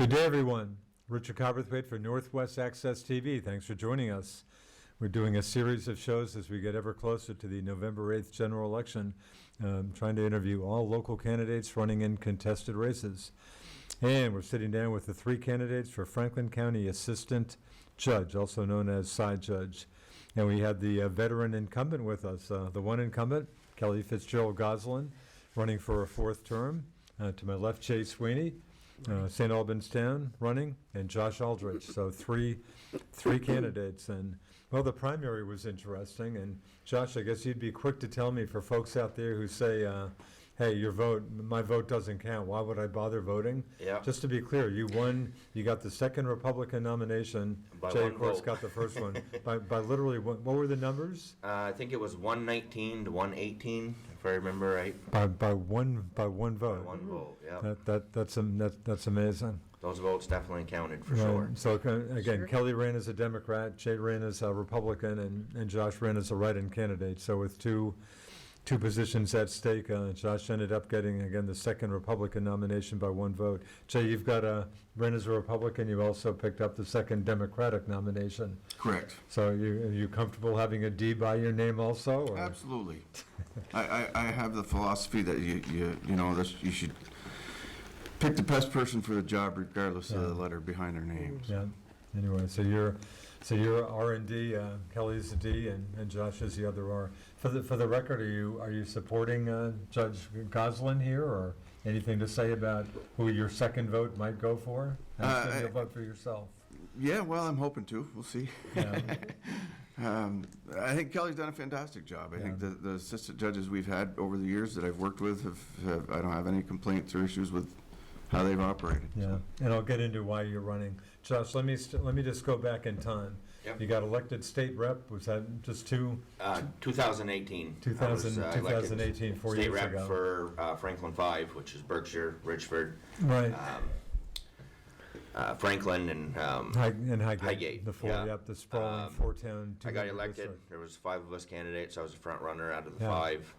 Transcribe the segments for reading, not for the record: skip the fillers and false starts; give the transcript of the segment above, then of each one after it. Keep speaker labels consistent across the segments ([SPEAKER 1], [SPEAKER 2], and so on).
[SPEAKER 1] Good day, everyone. Richard Cowperthwait for Northwest Access TV. Thanks for joining us. We're doing a series of shows as we get ever closer to the November 8th general election, trying to interview all local candidates running in contested races. And we're sitting down with the three candidates for Franklin County Assistant Judge, also known as Side Judge. And we had the veteran incumbent with us, the one incumbent, Kelly Fitzgerald Goslin, running for a fourth term. To my left, Jay Sweeney, St. Albans Town running, and Josh Aldrich. So three candidates. And, well, the primary was interesting. And, Josh, I guess you'd be quick to tell me, for folks out there who say, hey, my vote doesn't count, why would I bother voting?
[SPEAKER 2] Yeah.
[SPEAKER 1] Just to be clear, you won, you got the second Republican nomination.
[SPEAKER 2] By
[SPEAKER 1] Jay,
[SPEAKER 2] one
[SPEAKER 1] of course,
[SPEAKER 2] vote.
[SPEAKER 1] got the first one. by literally, what were the numbers?
[SPEAKER 2] I think it was 119 to 118, if I remember right.
[SPEAKER 1] By one vote.
[SPEAKER 2] By one vote, yeah.
[SPEAKER 1] That's amazing.
[SPEAKER 2] Those votes definitely counted for
[SPEAKER 1] Right.
[SPEAKER 2] sure.
[SPEAKER 1] So again, Kelly ran as a Democrat, Jay ran as a Republican, and Josh ran as a write-in candidate. So with two positions at stake, Josh ended up getting, again, the second Republican nomination by one vote. Jay, you've got ran as a Republican. You also picked up the second Democratic nomination.
[SPEAKER 3] Correct.
[SPEAKER 1] So are you comfortable having a D by your name also? Or?
[SPEAKER 3] Absolutely. I have the philosophy that you should pick the best person for the job regardless of the letter behind their name.
[SPEAKER 1] Yeah. Anyway, so you're R and D, Kelly's a D, and Josh is the other R. For the record, are you supporting Judge Goslin here, or anything to say about who your second vote might go for? You'll vote for yourself.
[SPEAKER 3] Yeah, well, I'm hoping to. We'll see.
[SPEAKER 1] Yeah.
[SPEAKER 3] I think Kelly's done a fantastic job. I think the assistant judges we've had over the years that I've worked with I don't have any complaints or issues with how they've operated.
[SPEAKER 1] Yeah, and I'll get into why you're running. Josh, let me just go back in time.
[SPEAKER 2] Yep.
[SPEAKER 1] You got elected state rep. Was that just
[SPEAKER 2] 2018.
[SPEAKER 1] 2018, 4 years ago.
[SPEAKER 2] State rep for Franklin 5, which is Berkshire, Richford,
[SPEAKER 1] Right.
[SPEAKER 2] Franklin, and Highgate.
[SPEAKER 1] The four,
[SPEAKER 2] Yeah.
[SPEAKER 1] the sprawling four-town.
[SPEAKER 2] I got elected.
[SPEAKER 1] district.
[SPEAKER 2] There was 5 of us candidates. I was a front runner out of the
[SPEAKER 1] Yeah.
[SPEAKER 2] 5.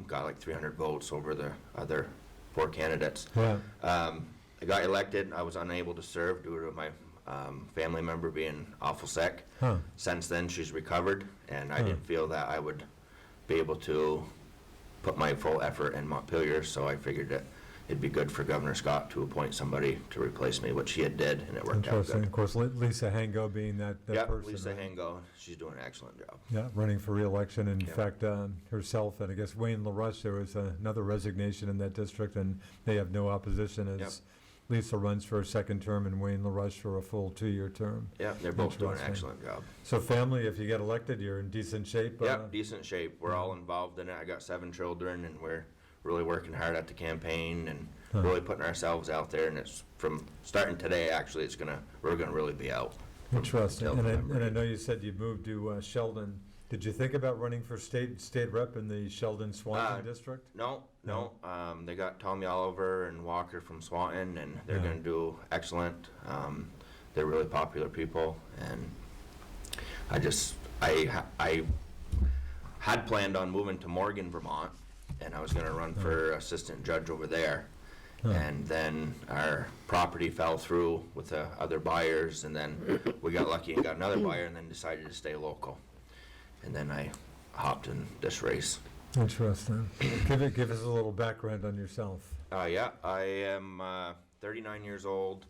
[SPEAKER 2] Got like 300 votes over the other 4 candidates.
[SPEAKER 1] Yeah.
[SPEAKER 2] I got elected. I was unable to serve due to my family member being awful sick.
[SPEAKER 1] Huh.
[SPEAKER 2] Since then, she's recovered, and I didn't feel that I would be able to put my full effort in Montpelier, so I figured that it'd be good for Governor Scott to appoint somebody to replace me, which he did, and it worked out
[SPEAKER 1] Interesting.
[SPEAKER 2] good.
[SPEAKER 1] Of course, Lisa Hango being that
[SPEAKER 2] Yeah,
[SPEAKER 1] person.
[SPEAKER 2] Lisa
[SPEAKER 1] right?
[SPEAKER 2] Hango, she's doing an excellent job.
[SPEAKER 1] Yeah, running for re-election. In
[SPEAKER 2] Yeah.
[SPEAKER 1] fact, herself and I guess Wayne LaRush, there was another resignation in that district, and they have no opposition as
[SPEAKER 2] Yep.
[SPEAKER 1] Lisa runs for a second term and Wayne LaRush for a full 2-year term.
[SPEAKER 2] Yeah, they're both doing an
[SPEAKER 1] Interesting.
[SPEAKER 2] excellent job.
[SPEAKER 1] So family, if you get elected, you're in decent shape?
[SPEAKER 2] Yep, decent shape. We're all involved in it. I got 7 children, and we're really working hard at the campaign and really putting ourselves out there. And it's from starting today, actually, we're gonna really be out.
[SPEAKER 1] Interesting.
[SPEAKER 2] until
[SPEAKER 1] And
[SPEAKER 2] November.
[SPEAKER 1] I know you said you moved to Sheldon. Did you think about running for state rep in the Sheldon-Swanton district?
[SPEAKER 2] No. They got Tommy Oliver and Walker from Swanton, and they're
[SPEAKER 1] Yeah.
[SPEAKER 2] going to do excellent. They're really popular people, and I had planned on moving to Morgan, Vermont, and I was going to run for assistant judge over there. And then our property fell through with the other buyers, and then we got lucky and got another buyer, and then decided to stay local. And then I hopped in this race.
[SPEAKER 1] Interesting. Give us a little background on yourself.
[SPEAKER 2] Yeah, I am 39 years old.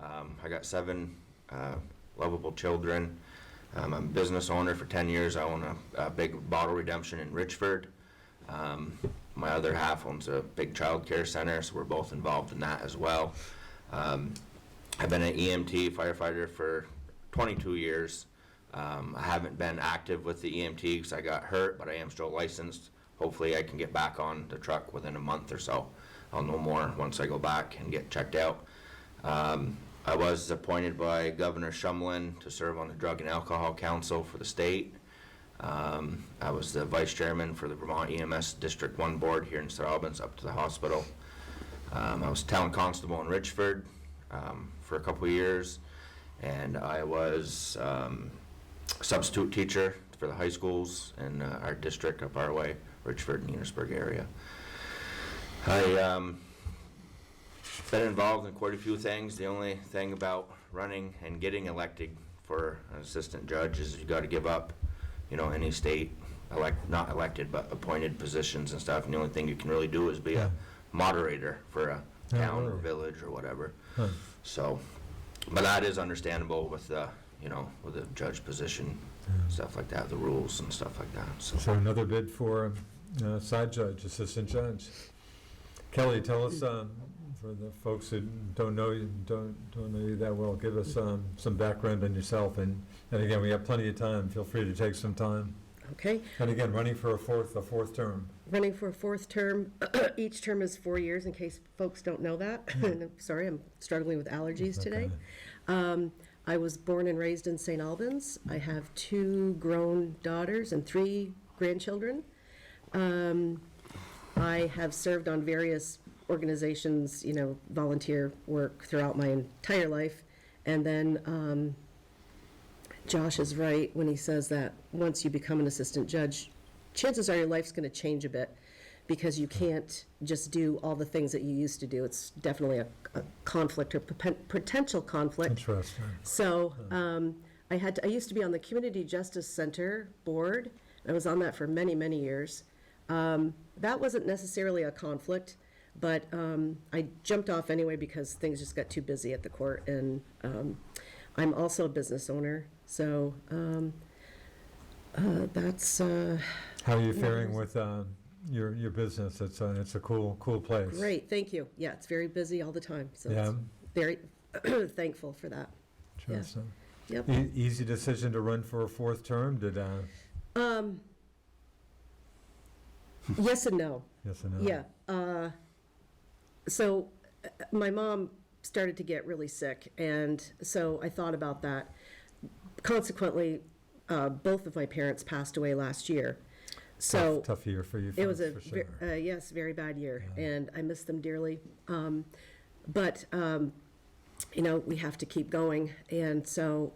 [SPEAKER 2] I got 7 lovable children. I'm a business owner for 10 years. I own a big bottle redemption in Richford. My other half owns a big child care center, so we're both involved in that as well. I've been an EMT firefighter for 22 years. I haven't been active with the EMT because I got hurt, but I am still licensed. Hopefully I can get back on the truck within a month or so. I'll know more once I go back and get checked out. I was appointed by Governor Shumlin to serve on the Drug and Alcohol Council for the state. I was the vice chairman for the Vermont EMS District 1 board here in St. Albans up to the hospital. I was town constable in Richford for a couple of years, and I was substitute teacher for the high schools in our district up our way, Richford and Enosburg area. I Been involved in quite a few things. The only thing about running and getting elected for an assistant judge is you gotta give up, any state not elected, but appointed positions and stuff. And the only thing you can really do is be
[SPEAKER 1] Yeah.
[SPEAKER 2] a moderator for a town or
[SPEAKER 1] really?
[SPEAKER 2] village or whatever.
[SPEAKER 1] Huh.
[SPEAKER 2] So, but that is understandable with the, with the judge position, stuff like that, the rules and stuff like that, so.
[SPEAKER 1] So another bid for side judge, assistant judge. Kelly, tell us, for the folks who don't know you that well, give us some background on yourself. And again, we have plenty of time. Feel free to take some time.
[SPEAKER 4] Okay,
[SPEAKER 1] And again, running for a fourth term.
[SPEAKER 4] running for a fourth term. Each term is 4 years, in case folks don't know that. Sorry, I'm struggling with allergies today. I was born and raised in St. Albans. I have 2 grown daughters and 3 grandchildren. I have served on various organizations, volunteer work throughout my entire life. And then Josh is right when he says that once you become an assistant judge, chances are your life's going to change a bit, because you can't just do all the things that you used to do. It's definitely a conflict or potential conflict.
[SPEAKER 1] Interesting.
[SPEAKER 4] So I used to be on the Community Justice Center board. I was on that for many, many years. That wasn't necessarily a conflict, but I jumped off anyway because things just got too busy at the court. And I'm also a business owner, so that's...
[SPEAKER 1] How are you faring with your business? It's a cool place.
[SPEAKER 4] Great, thank you. Yeah, it's very busy all the time, so
[SPEAKER 1] Yeah.
[SPEAKER 4] it's very thankful for that.
[SPEAKER 1] Interesting.
[SPEAKER 4] Yep.
[SPEAKER 1] Easy decision to run for a fourth term? Did
[SPEAKER 4] Yes and no.
[SPEAKER 1] yes and no?
[SPEAKER 4] Yeah. So my mom started to get really sick, and so I thought about that. Consequently, both of my parents passed away last year. So
[SPEAKER 1] Tough year for you
[SPEAKER 4] it was
[SPEAKER 1] folks, for sure.
[SPEAKER 4] yes, very bad year,
[SPEAKER 1] Yeah.
[SPEAKER 4] and I miss them dearly. But we have to keep going, and so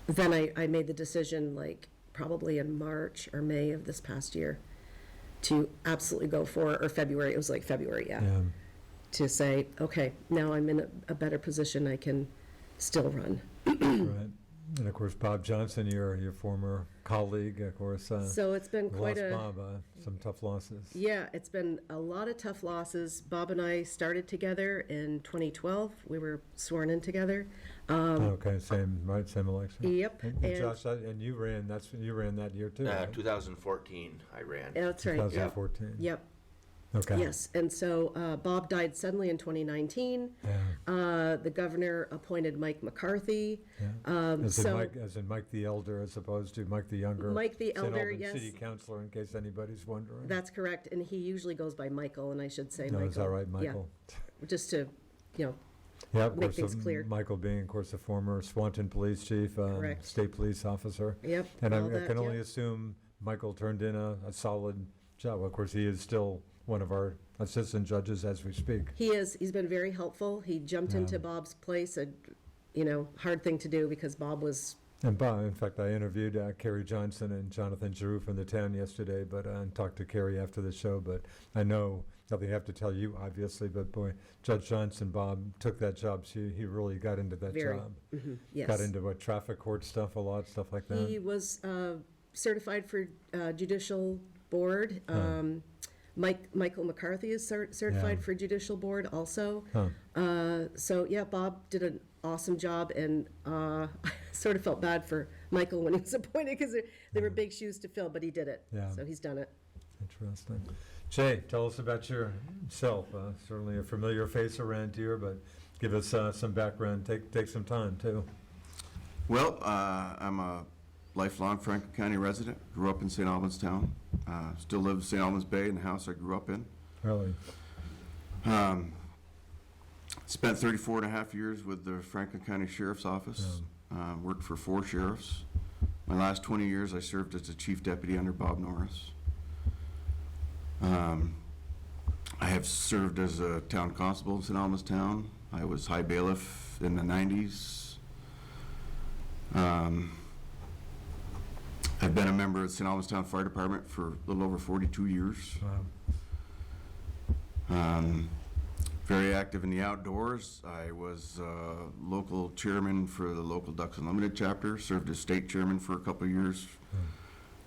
[SPEAKER 4] then I made the decision, like probably in March or May of this past year, to absolutely go for, or February. It was like February, yeah. To say, okay, now I'm in a better position. I can still run.
[SPEAKER 1] Right. And of course, Bob Johnson, your former colleague, of course.
[SPEAKER 4] So it's been
[SPEAKER 1] we
[SPEAKER 4] quite
[SPEAKER 1] lost Bob, some tough losses.
[SPEAKER 4] Yeah, it's been a lot of tough losses. Bob and I started together in 2012. We were sworn in together.
[SPEAKER 1] Okay, same election.
[SPEAKER 4] Yep.
[SPEAKER 1] And Josh, and you ran that year too, right?
[SPEAKER 2] 2014, I ran.
[SPEAKER 4] That's right.
[SPEAKER 1] 2014.
[SPEAKER 4] Yep.
[SPEAKER 1] Okay.
[SPEAKER 4] Yes. And so Bob died suddenly in 2019.
[SPEAKER 1] Yeah.
[SPEAKER 4] The governor appointed Mike McCarthy.
[SPEAKER 1] Yeah.
[SPEAKER 4] So
[SPEAKER 1] as in Mike the Elder, as opposed to Mike the Younger.
[SPEAKER 4] Mike the
[SPEAKER 1] St.
[SPEAKER 4] Elder,
[SPEAKER 1] Albans
[SPEAKER 4] yes.
[SPEAKER 1] City Councilor, in case anybody's wondering.
[SPEAKER 4] That's correct. And he usually goes by Michael, and I should say
[SPEAKER 1] No,
[SPEAKER 4] Michael.
[SPEAKER 1] is that right,
[SPEAKER 4] Yeah.
[SPEAKER 1] Michael?
[SPEAKER 4] Just to,
[SPEAKER 1] Yeah, of
[SPEAKER 4] make
[SPEAKER 1] course,
[SPEAKER 4] things clear.
[SPEAKER 1] Michael being, of course, a former Swanton Police Chief,
[SPEAKER 4] Correct.
[SPEAKER 1] State Police Officer.
[SPEAKER 4] Yep.
[SPEAKER 1] And
[SPEAKER 4] all
[SPEAKER 1] I
[SPEAKER 4] that,
[SPEAKER 1] can only
[SPEAKER 4] yep.
[SPEAKER 1] assume Michael turned in a solid job. Of course, he is still one of our assistant judges as we speak.
[SPEAKER 4] He is. He's been very helpful. He jumped
[SPEAKER 1] Yeah.
[SPEAKER 4] into Bob's place, a hard thing to do because Bob was.
[SPEAKER 1] And Bob, in fact, I interviewed Kerry Johnson and Jonathan Giroux from the town yesterday, but and talked to Kerry after the show. But I know nothing I have to tell you, obviously. But boy, Judge Johnson, Bob took that job. So he really got into that
[SPEAKER 4] Very,
[SPEAKER 1] job.
[SPEAKER 4] Yes.
[SPEAKER 1] Got into traffic court stuff, a lot stuff like that.
[SPEAKER 4] He was certified for judicial board. Michael McCarthy is certified
[SPEAKER 1] Yeah.
[SPEAKER 4] for judicial board also.
[SPEAKER 1] Huh.
[SPEAKER 4] So yeah, Bob did an awesome job, and I sort of felt bad for Michael when he was appointed because they were big shoes to fill, but he did it.
[SPEAKER 1] Yeah.
[SPEAKER 4] So he's done it.
[SPEAKER 1] Interesting. Jay, tell us about yourself. Certainly a familiar face around here, but give us some background. Take some time too.
[SPEAKER 3] Well, I'm a lifelong Franklin County resident. Grew up in St. Albans town. Still live in St. Albans Bay in the house I grew up in.
[SPEAKER 1] Really.
[SPEAKER 3] Spent 34 and a half years with the Franklin County Sheriff's Office. Worked for 4 sheriffs. My last 20 years I served as the chief deputy under Bob Norris. I have served as a town constable in St. Albans town. I was high bailiff in the 90s. I've been a member of the St. Albans Town Fire Department for a little over 42 years.
[SPEAKER 1] Wow.
[SPEAKER 3] very active in the outdoors. I was local chairman for the local Ducks Unlimited chapter, served as state chairman for a couple of years,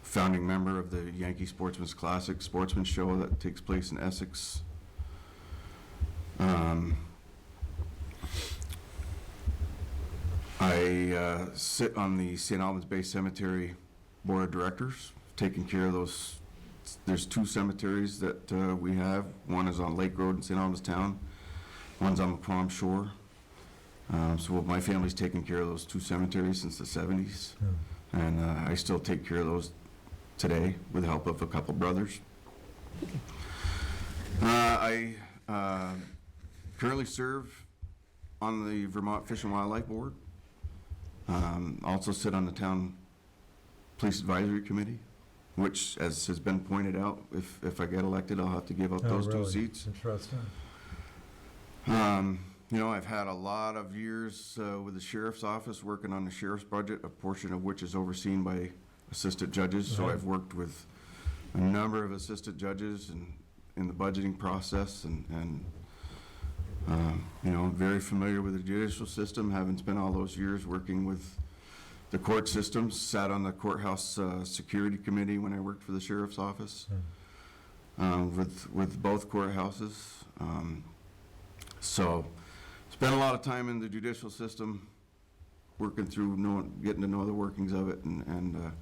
[SPEAKER 3] founding member of the Yankee Sportsman's Classic Sportsman Show that takes place in Essex. I sit on the St. Albans Bay Cemetery Board of Directors, taking care of those. There's 2 cemeteries that we have. One is on Lake Road in St. Albans Town. One's on Macquam Shore. So my family's taken care of those 2 cemeteries since the 70s. And I still take care of those today with the help of a couple brothers. I currently serve on the Vermont Fish and Wildlife Board. Also sit on the Town Police Advisory Committee, which, as has been pointed out, if I get elected, I'll have to give up
[SPEAKER 1] Oh,
[SPEAKER 3] those
[SPEAKER 1] really?
[SPEAKER 3] 2 seats.
[SPEAKER 1] Interesting.
[SPEAKER 3] You know, I've had a lot of years with the Sheriff's Office working on the Sheriff's budget, a portion of which is overseen by assistant judges. So
[SPEAKER 1] Right.
[SPEAKER 3] I've worked with a number of assistant judges in the budgeting process, and you know, I'm very familiar with the judicial system, having spent all those years working with the court systems. Sat on the courthouse security committee when I worked for the Sheriff's Office, with both courthouses. So spent a lot of time in the judicial system, working through, getting to know the workings of it, and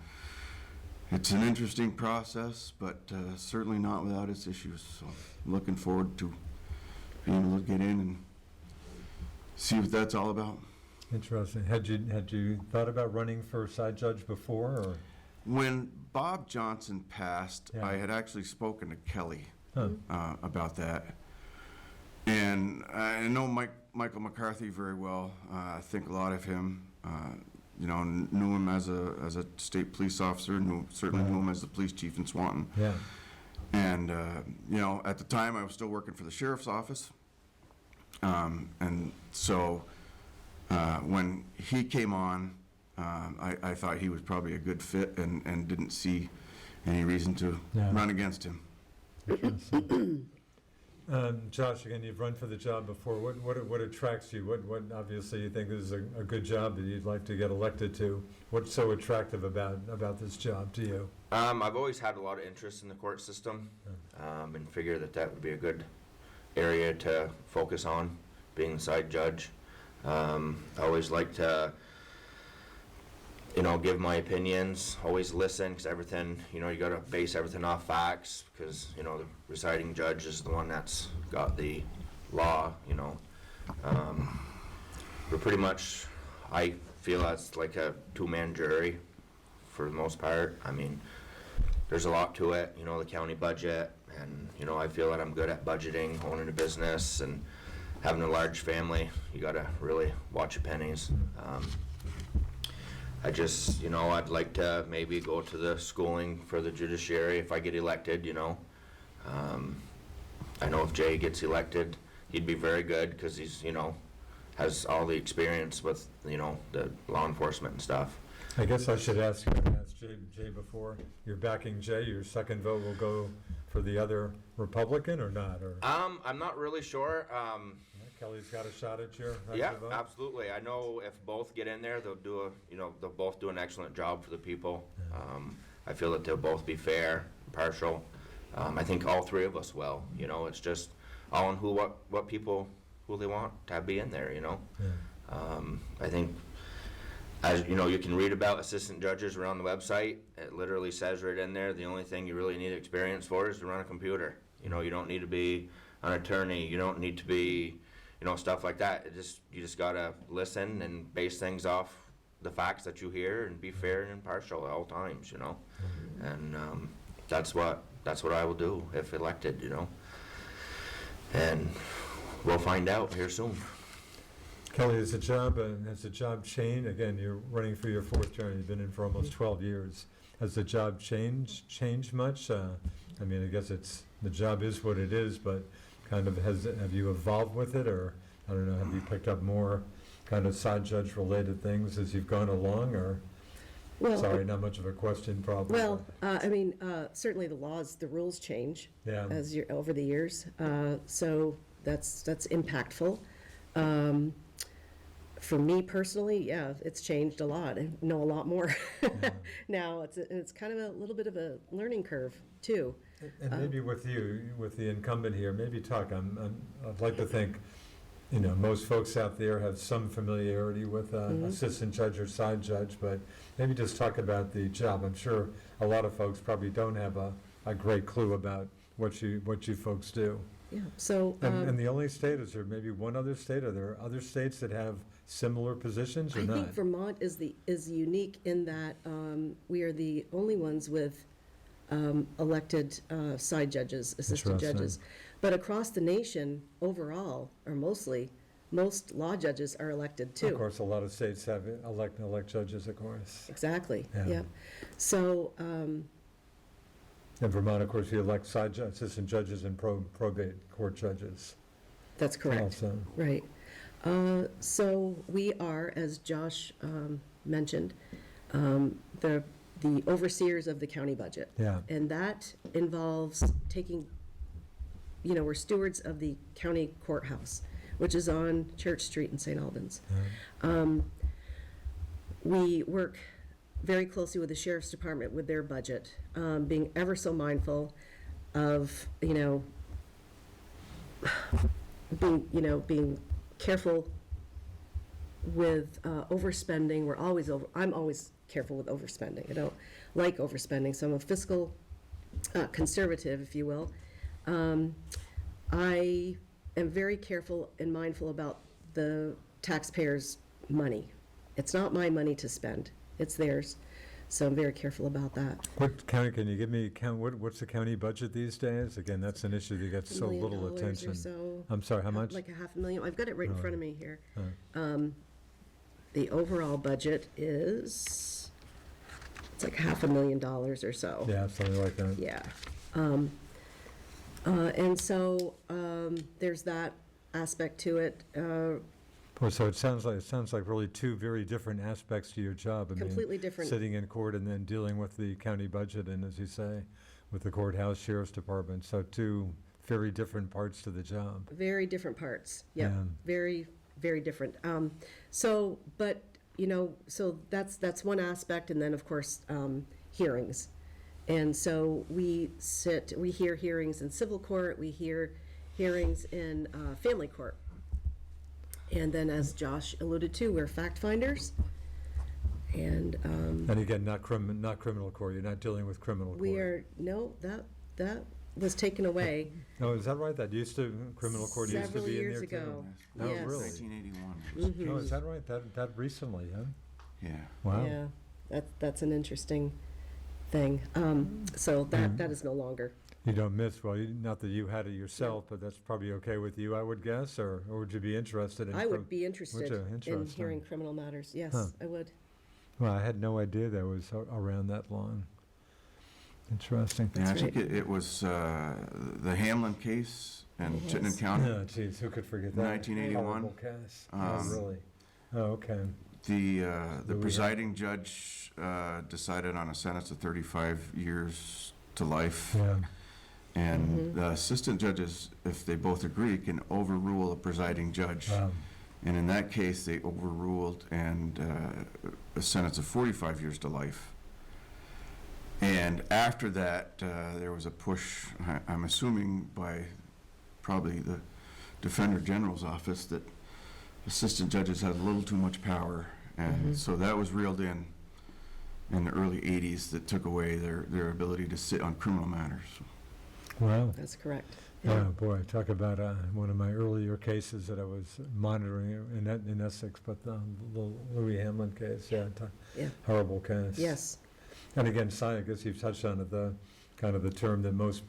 [SPEAKER 3] it's an interesting process, but certainly not without its issues. So I'm looking forward to being able to get in and see what that's all about.
[SPEAKER 1] Interesting. Had you thought about running for side judge before, or?
[SPEAKER 3] When Bob Johnson passed,
[SPEAKER 1] Yeah.
[SPEAKER 3] I had actually spoken to Kelly
[SPEAKER 1] Huh.
[SPEAKER 3] about that. And I know Michael McCarthy very well. I think a lot of him. You know, knew him as a state police officer. Certainly knew him as the police chief in Swanton.
[SPEAKER 1] Yeah.
[SPEAKER 3] And you know, at the time I was still working for the sheriff's office. And so when he came on, I thought he was probably a good fit, and didn't see any reason to
[SPEAKER 1] Yeah.
[SPEAKER 3] run against him.
[SPEAKER 1] Interesting. Josh, again, you've run for the job before. What attracts you? What obviously you think is a good job that you'd like to get elected to? What's so attractive about this job to you?
[SPEAKER 2] I've always had a lot of interest in the court system, and figure that would be a good area to focus on, being the side judge. I always like to, you know, give my opinions, always listen, because everything, you know, you got to base everything off facts, because, you know, the presiding judge is the one that's got the law, you know. We're pretty much, I feel that's like a 2-man jury for the most part. I mean, there's a lot to it, you know, the county budget, and, you know, I feel that I'm good at budgeting, owning a business, and having a large family. You got to really watch your pennies. I just, you know, I'd like to maybe go to the schooling for the judiciary if I get elected, you know. I know if Jay gets elected, he'd be very good, because he's, you know, has all the experience with, you know, the law enforcement and stuff.
[SPEAKER 1] I guess I should ask you, I asked Jay before, you're backing Jay, your second vote will go for the other Republican or not? Or
[SPEAKER 2] I'm not really sure.
[SPEAKER 1] Kelly's got a shot at your
[SPEAKER 2] Yeah,
[SPEAKER 1] vote?
[SPEAKER 2] absolutely. I know if both get in there, they'll do they'll both do an excellent job for the people. I feel that they'll both be fair, impartial. I think all 3 of us will. You know, it's just all on what people, who they want to be in there, you know.
[SPEAKER 1] Yeah.
[SPEAKER 2] I think, as you know, you can read about assistant judges around the website. It literally says right in there, the only thing you really need experience for is to run a computer. You know, you don't need to be an attorney. You don't need to be, you know, stuff like that. You just gotta listen and base things off the facts that you hear, and be fair and impartial at all times, you know. And that's what I will do if elected, you know. And we'll find out here soon.
[SPEAKER 1] Kelly, has the job changed? Again, you're running for your 4th term. You've been in for almost 12 years. Has the job changed much? I mean, I guess the job is what it is, but kind of have you evolved with it, or I don't know, have you picked up more kind of side judge related things as you've gone along, or?
[SPEAKER 4] Well,
[SPEAKER 1] Sorry, not much of a question probably.
[SPEAKER 4] Well, I mean, certainly the rules change
[SPEAKER 1] Yeah.
[SPEAKER 4] over the years. So that's impactful. For me personally, yeah, it's changed a lot. I know a lot more now. It's kind of a little bit of a learning curve too.
[SPEAKER 1] And maybe with you, with the incumbent here, maybe talk, I'd like to think, you know, most folks out there have some familiarity with assistant judge or side judge, but maybe just talk about the job. I'm sure a lot of folks probably don't have a great clue about what you folks do.
[SPEAKER 4] Yeah, so.
[SPEAKER 1] And the only state, is there maybe one other state? Are there other states that have similar positions or
[SPEAKER 4] I
[SPEAKER 1] not?
[SPEAKER 4] think Vermont is unique in that we are the only ones with elected side judges, assistant
[SPEAKER 1] Interesting.
[SPEAKER 4] judges. But across the nation, overall, or mostly, most law judges are elected too.
[SPEAKER 1] Of course, a lot of states have elect judges, of course.
[SPEAKER 4] Exactly,
[SPEAKER 1] Yeah.
[SPEAKER 4] yeah. So,
[SPEAKER 1] In Vermont, of course, you elect assistant judges and probate court judges.
[SPEAKER 4] that's correct,
[SPEAKER 1] Also.
[SPEAKER 4] right. So we are, as Josh mentioned, the overseers of the county budget.
[SPEAKER 1] Yeah.
[SPEAKER 4] And that involves taking, we're stewards of the county courthouse, which is on Church Street in St. Albans. We work very closely with the sheriff's department with their budget, being ever so mindful of, being careful with overspending. I'm always careful with overspending. I don't like overspending, so I'm a fiscal conservative, if you will. I am very careful and mindful about the taxpayers' money. It's not my money to spend, it's theirs. So I'm very careful about that.
[SPEAKER 1] What county, can you give me, what's the county budget these days? Again, that's an issue that gets so little
[SPEAKER 4] $1 million
[SPEAKER 1] attention.
[SPEAKER 4] or so.
[SPEAKER 1] I'm sorry, how much?
[SPEAKER 4] Like $500,000. I've got it right in front of me here.
[SPEAKER 1] Oh.
[SPEAKER 4] The overall budget is, it's like $500,000 or so.
[SPEAKER 1] Yeah, something like that.
[SPEAKER 4] Yeah. And so there's that aspect to it.
[SPEAKER 1] Well, so it sounds like really two very different aspects to your job. I mean,
[SPEAKER 4] Completely different.
[SPEAKER 1] sitting in court and then dealing with the county budget and, as you say, with the courthouse, sheriff's department. So two very different parts to the job.
[SPEAKER 4] Very different parts. Yeah.
[SPEAKER 1] Yeah.
[SPEAKER 4] Very, very different. So that's one aspect. And then, of course, hearings. And so we hear hearings in civil court, we hear hearings in family court. And then, as Josh alluded to, we're fact finders. And
[SPEAKER 1] And again, not criminal court. You're not dealing with criminal court.
[SPEAKER 4] that was taken away
[SPEAKER 1] Oh, is that right? Criminal court used to
[SPEAKER 4] several
[SPEAKER 1] be in
[SPEAKER 4] years
[SPEAKER 1] there too?
[SPEAKER 4] ago.
[SPEAKER 1] Oh,
[SPEAKER 4] Yes.
[SPEAKER 1] really?
[SPEAKER 3] 1981.
[SPEAKER 1] Oh, is that right? That recently, huh?
[SPEAKER 3] Yeah.
[SPEAKER 1] Wow.
[SPEAKER 4] Yeah, that's an interesting thing. So that is no longer.
[SPEAKER 1] You don't miss, not that you had it yourself, but that's probably okay with you, I would guess, or would you be interested in?
[SPEAKER 4] I would be interested
[SPEAKER 1] you?
[SPEAKER 4] in
[SPEAKER 1] Interesting.
[SPEAKER 4] hearing criminal matters. Yes,
[SPEAKER 1] Huh.
[SPEAKER 4] I would.
[SPEAKER 1] Well, I had no idea that was around that long. Interesting.
[SPEAKER 3] Yeah, I
[SPEAKER 4] That's
[SPEAKER 3] think it was the Hamlin case in
[SPEAKER 4] It
[SPEAKER 3] Chittenden
[SPEAKER 4] was.
[SPEAKER 3] County.
[SPEAKER 1] Oh, geez, who could forget that?
[SPEAKER 3] 1981.
[SPEAKER 1] Horrible case.
[SPEAKER 3] Um,
[SPEAKER 1] Really? Oh, okay.
[SPEAKER 3] The
[SPEAKER 1] Louis
[SPEAKER 3] presiding judge decided on a sentence of 35 years to life.
[SPEAKER 1] Yeah.
[SPEAKER 3] And the assistant judges, if they both agree, can overrule a presiding judge.
[SPEAKER 1] Wow.
[SPEAKER 3] And in that case, they overruled and a sentence of 45 years to life. And after that, there was a push, I'm assuming by probably the Defender General's office, that assistant judges had a little too much power. And so that was reeled in the early 80s, that took away their ability to sit on criminal matters.
[SPEAKER 1] Wow.
[SPEAKER 4] That's correct.
[SPEAKER 1] Yeah, boy, talk about one of my earlier cases that I was monitoring in Essex, but the Louis Hamlin case,
[SPEAKER 4] Yeah.
[SPEAKER 1] horrible case.
[SPEAKER 4] Yes.
[SPEAKER 1] And again, I guess you've touched on it, the kind of the term that most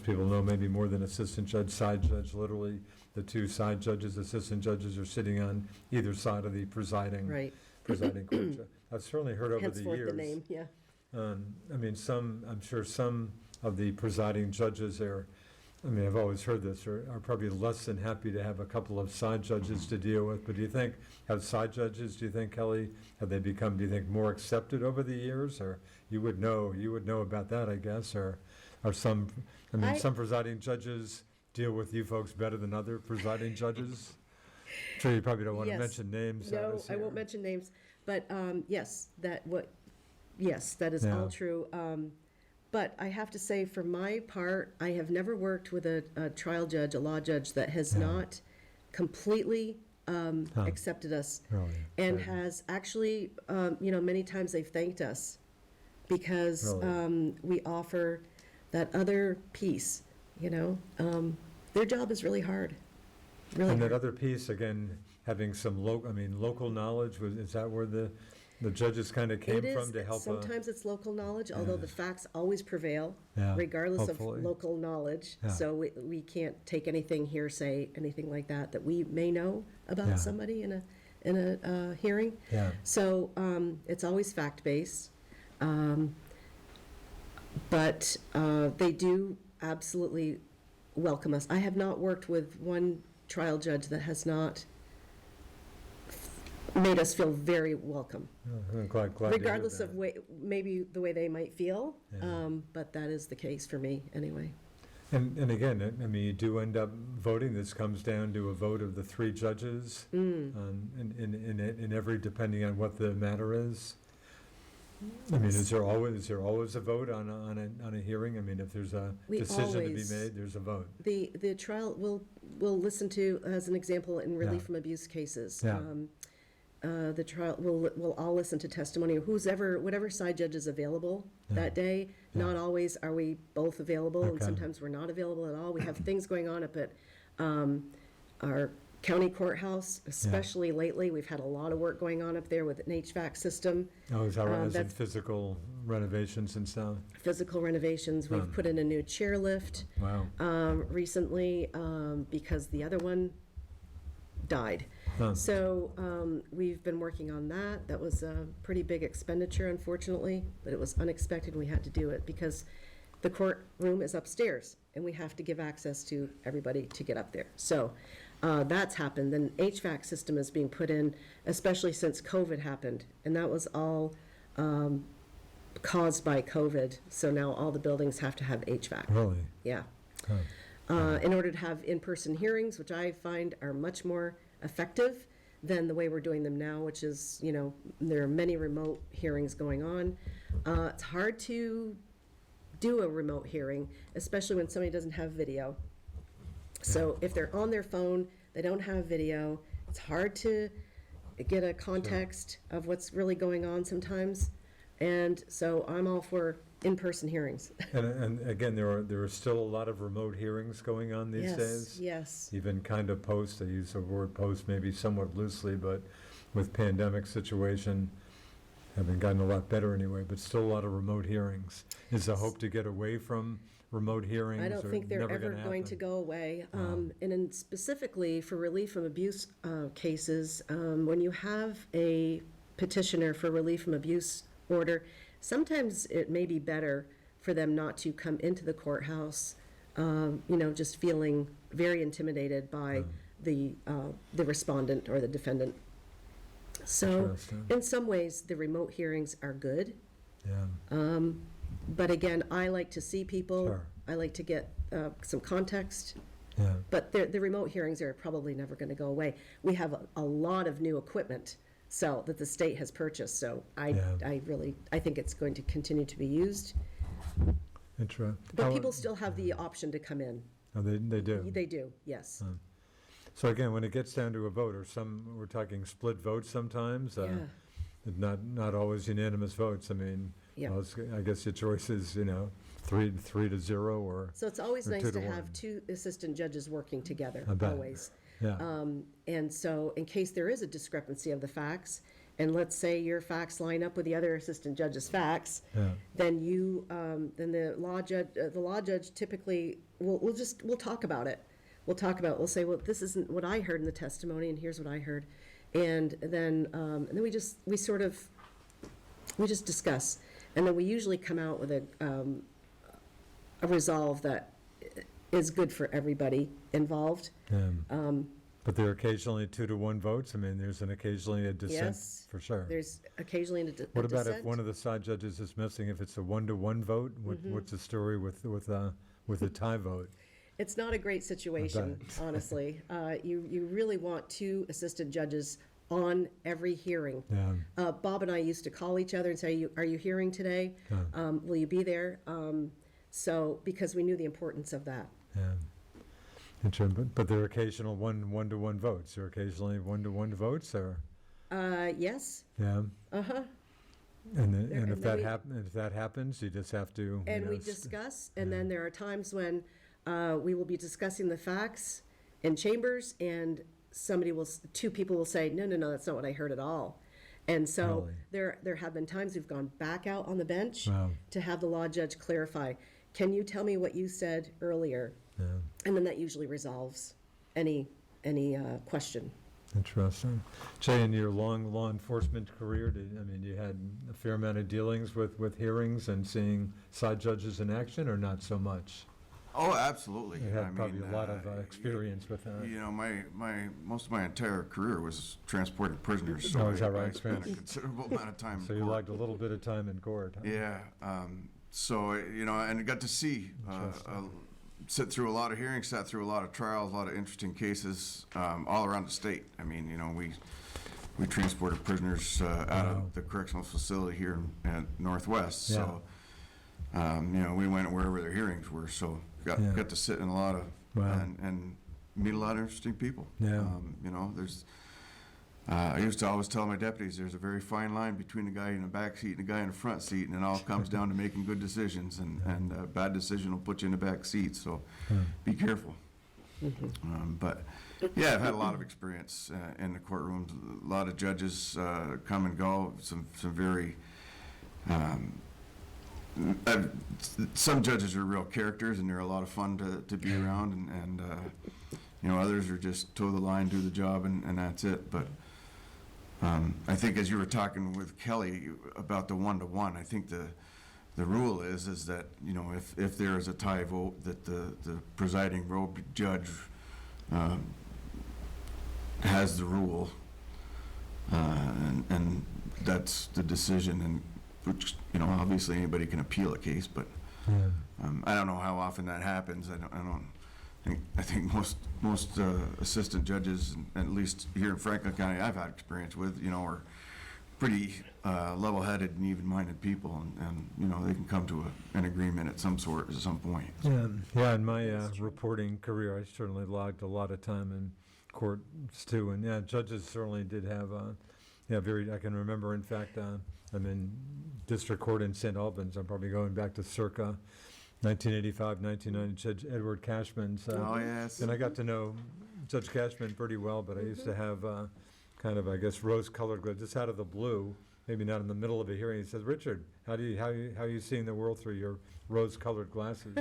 [SPEAKER 1] people know, maybe more than assistant judge, side judge. Literally, the two side judges, assistant judges, are sitting on either side of the presiding
[SPEAKER 4] Right.
[SPEAKER 1] court judge. I've certainly heard over the
[SPEAKER 4] Henceforth
[SPEAKER 1] years.
[SPEAKER 4] the name. Yeah.
[SPEAKER 1] I mean, I'm sure some of the presiding judges I've always heard this, are probably less than happy to have a couple of side judges to deal with. But do you think, Kelly, have they become, do you think, more accepted over the years? Or you would know about that, I guess, or are some presiding judges deal with you folks better than other presiding judges? Sure, you probably don't want to
[SPEAKER 4] Yes.
[SPEAKER 1] mention names.
[SPEAKER 4] No,
[SPEAKER 1] obviously,
[SPEAKER 4] I won't
[SPEAKER 1] or-
[SPEAKER 4] mention names, but yes, that is
[SPEAKER 1] Yeah.
[SPEAKER 4] all true. But I have to say, for my part, I have never worked with a trial judge, a law judge, that has
[SPEAKER 1] Yeah.
[SPEAKER 4] not completely
[SPEAKER 1] Huh.
[SPEAKER 4] accepted us
[SPEAKER 1] Really?
[SPEAKER 4] and
[SPEAKER 1] Good.
[SPEAKER 4] has actually, many times they've thanked us because
[SPEAKER 1] Really?
[SPEAKER 4] we offer that other piece, Their job is really hard, really
[SPEAKER 1] And that
[SPEAKER 4] hard.
[SPEAKER 1] other piece, again, having some local knowledge, is that where the judges kind of came
[SPEAKER 4] It
[SPEAKER 1] from
[SPEAKER 4] is,
[SPEAKER 1] to help?
[SPEAKER 4] sometimes it's local knowledge, although
[SPEAKER 1] Yeah.
[SPEAKER 4] the facts always prevail,
[SPEAKER 1] Yeah,
[SPEAKER 4] regardless
[SPEAKER 1] hopefully.
[SPEAKER 4] of local knowledge.
[SPEAKER 1] Yeah.
[SPEAKER 4] So we can't take anything hearsay, anything like that we may know
[SPEAKER 1] Yeah.
[SPEAKER 4] about somebody in a hearing.
[SPEAKER 1] Yeah,
[SPEAKER 4] So it's always fact-based. But they do absolutely welcome us. I have not worked with one trial judge that has not made us feel very welcome,
[SPEAKER 1] I'm glad to hear
[SPEAKER 4] regardless
[SPEAKER 1] that.
[SPEAKER 4] of maybe the way they might feel.
[SPEAKER 1] Yeah.
[SPEAKER 4] But that is the case for me, anyway.
[SPEAKER 1] And again, I mean, you do end up voting, this comes down to a vote of the three judges, in every, depending on what the matter is. I mean, is there always a vote on a hearing? I mean, if there's a
[SPEAKER 4] We
[SPEAKER 1] decision to be
[SPEAKER 4] always-
[SPEAKER 1] made, there's a vote.
[SPEAKER 4] The trial, we'll listen to, as an example, in relief
[SPEAKER 1] Yeah.
[SPEAKER 4] from abuse cases.
[SPEAKER 1] Yeah.
[SPEAKER 4] The trial, we'll all listen to testimony of whatever side judge is available that day.
[SPEAKER 1] Yeah.
[SPEAKER 4] Not always are we both available, and
[SPEAKER 1] Okay.
[SPEAKER 4] sometimes we're not available at all. We have things going on up at our county courthouse, especially lately. We've had a lot of work going on up there with an HVAC system,
[SPEAKER 1] Oh, is that right? Is it
[SPEAKER 4] that's-
[SPEAKER 1] physical renovations and stuff?
[SPEAKER 4] physical renovations. We've put in a new chairlift
[SPEAKER 1] Wow.
[SPEAKER 4] recently because the other one died.
[SPEAKER 1] Huh.
[SPEAKER 4] So we've been working on that. That was a pretty big expenditure, unfortunately, but it was unexpected. We had to do it because the courtroom is upstairs, and we have to give access to everybody to get up there. So that's happened. Then HVAC system is being put in, especially since COVID happened, and that was all caused by COVID. So now all the buildings have to have HVAC.
[SPEAKER 1] Really?
[SPEAKER 4] Yeah.
[SPEAKER 1] Huh.
[SPEAKER 4] In order to have in-person hearings, which I find are much more effective than the way we're doing them now, which is, there are many remote hearings going on. It's hard to do a remote hearing, especially when somebody doesn't have video. So if they're on their phone, they don't have video, it's hard to get a context of what's really going on sometimes. And so I'm all for in-person hearings.
[SPEAKER 1] And again, there are still a lot of remote hearings going on these days?
[SPEAKER 4] Yes.
[SPEAKER 1] Even kind of post, I use the word post maybe somewhat loosely, but with pandemic situation, having gotten a lot better anyway, but still a lot of remote hearings. Is the hope to get away from remote hearings?
[SPEAKER 4] I don't
[SPEAKER 1] or
[SPEAKER 4] think they're
[SPEAKER 1] never
[SPEAKER 4] ever
[SPEAKER 1] gonna
[SPEAKER 4] going to
[SPEAKER 1] happen?
[SPEAKER 4] go away.
[SPEAKER 1] Wow.
[SPEAKER 4] And then specifically for relief from abuse cases, when you have a petitioner for relief from abuse order, sometimes it may be better for them not to come into the courthouse, just feeling very intimidated by the respondent or the defendant. So
[SPEAKER 1] Interesting.
[SPEAKER 4] in some ways, the remote hearings are good.
[SPEAKER 1] Yeah,
[SPEAKER 4] But again, I like to see people.
[SPEAKER 1] Sure.
[SPEAKER 4] I like to get some context.
[SPEAKER 1] yeah.
[SPEAKER 4] But the remote hearings are probably never going to go away. We have a lot of new equipment that the state has purchased, so
[SPEAKER 1] Yeah.
[SPEAKER 4] I think it's going to continue to be used.
[SPEAKER 1] Interesting.
[SPEAKER 4] But people still have the option to come in.
[SPEAKER 1] Oh, they do?
[SPEAKER 4] They do, yes.
[SPEAKER 1] So again, when it gets down to a vote, or we're talking split votes sometimes,
[SPEAKER 4] Yeah.
[SPEAKER 1] not always unanimous votes. I mean,
[SPEAKER 4] Yeah.
[SPEAKER 1] well, I guess your choice is, 3-0 or,
[SPEAKER 4] So it's always
[SPEAKER 1] Or
[SPEAKER 4] nice
[SPEAKER 1] 2
[SPEAKER 4] to
[SPEAKER 1] to
[SPEAKER 4] have
[SPEAKER 1] 1.
[SPEAKER 4] two assistant judges working together,
[SPEAKER 1] I bet.
[SPEAKER 4] always.
[SPEAKER 1] yeah.
[SPEAKER 4] And so in case there is a discrepancy of the facts, and let's say your facts line up with the other assistant judge's facts,
[SPEAKER 1] Yeah.
[SPEAKER 4] then then the law judge typically, we'll talk about it. We'll say, well, this isn't what I heard in the testimony, and here's what I heard. And then we just discuss. And then we usually come out with a resolve that is good for everybody involved.
[SPEAKER 1] But there are occasionally 2-1 votes. I mean, there's occasionally a dissent,
[SPEAKER 4] Yes.
[SPEAKER 1] for sure.
[SPEAKER 4] There's occasionally a dissent.
[SPEAKER 1] What about if one of the side judges is missing? If it's a 1-1 vote,
[SPEAKER 4] Mm-hmm.
[SPEAKER 1] what's the story with a tie vote?
[SPEAKER 4] It's not a great situation, honestly. You really want two assistant judges on every hearing.
[SPEAKER 1] Yeah.
[SPEAKER 4] Bob and I used to call each other and say, are you hearing today? Will you be there? So, because we knew the importance of that.
[SPEAKER 1] Yeah. But there are occasional one-to-one votes. There are occasionally one-to-one votes, or
[SPEAKER 4] Yes.
[SPEAKER 1] yeah.
[SPEAKER 4] Uh-huh.
[SPEAKER 1] And
[SPEAKER 4] and
[SPEAKER 1] if that happens, you just have to.
[SPEAKER 4] And we discuss, and then there are times when we will be discussing the facts in chambers, and two people will say, no, that's not what I heard at all. And so
[SPEAKER 1] Really?
[SPEAKER 4] there have been times we've gone back out on the bench
[SPEAKER 1] Wow.
[SPEAKER 4] to have the law judge clarify, can you tell me what you said earlier?
[SPEAKER 1] Yeah.
[SPEAKER 4] And then that usually resolves any question.
[SPEAKER 1] Interesting. Jay, in your long law enforcement career, you had a fair amount of dealings with hearings and seeing side judges in action, or not so much?
[SPEAKER 3] Oh, absolutely.
[SPEAKER 1] You had probably a lot of experience with that.
[SPEAKER 3] You know, most of my entire career was transporting prisoners.
[SPEAKER 1] Oh, is that
[SPEAKER 3] I
[SPEAKER 1] right?
[SPEAKER 3] spent a considerable amount of time
[SPEAKER 1] So
[SPEAKER 3] in
[SPEAKER 1] you
[SPEAKER 3] court.
[SPEAKER 1] logged a little bit of time in court. Huh?
[SPEAKER 3] Yeah. So, you know, and I got to see, sit through a lot of hearings, sat through a lot of trials, a lot of interesting cases all around the state. I mean, you know, we transported prisoners out of the correctional facility here in Northwest.
[SPEAKER 1] Yeah.
[SPEAKER 3] So, you know, we went wherever their hearings were. So got to sit in a lot of and meet a lot of interesting people.
[SPEAKER 1] Yeah.
[SPEAKER 3] You know, there's. I used to always tell my deputies there's a very fine line between the guy in the back seat and the guy in the front seat, and it all comes down to making good decisions, and a bad decision will put you in the back seat, so be careful. But yeah, I've had a lot of experience in the courtrooms. A lot of judges come and go, some very some judges are real characters, and they're a lot of fun to be around, and you know, others are just toe the line, do the job, and that's it. But I think as you were talking with Kelly about the one-to-one, I think the rule is that, you know, if there is a tie vote, that the presiding road judge has the rule, and that's the decision, and which, you know, obviously anybody can appeal a case, but I don't know how often that happens. I think most assistant judges, at least here in Franklin County, I've had experience with, you know, are pretty level-headed and even-minded people, and you know, they can come to an agreement at some point.
[SPEAKER 1] Yeah. In my reporting career, I certainly logged a lot of time in courts too, and yeah, judges certainly did have I can remember. In fact, I'm in district court in St. Albans. I'm probably going back to circa 1985, 1990, Judge Edward Cashman's.
[SPEAKER 3] Oh, yes.
[SPEAKER 1] And I got to know Judge Cashman pretty well, but I used to have kind of, I guess, rose-colored glasses, just out of the blue, maybe not in the middle of a hearing. He says, "Richard, how are you seeing the world through your rose-colored glasses?"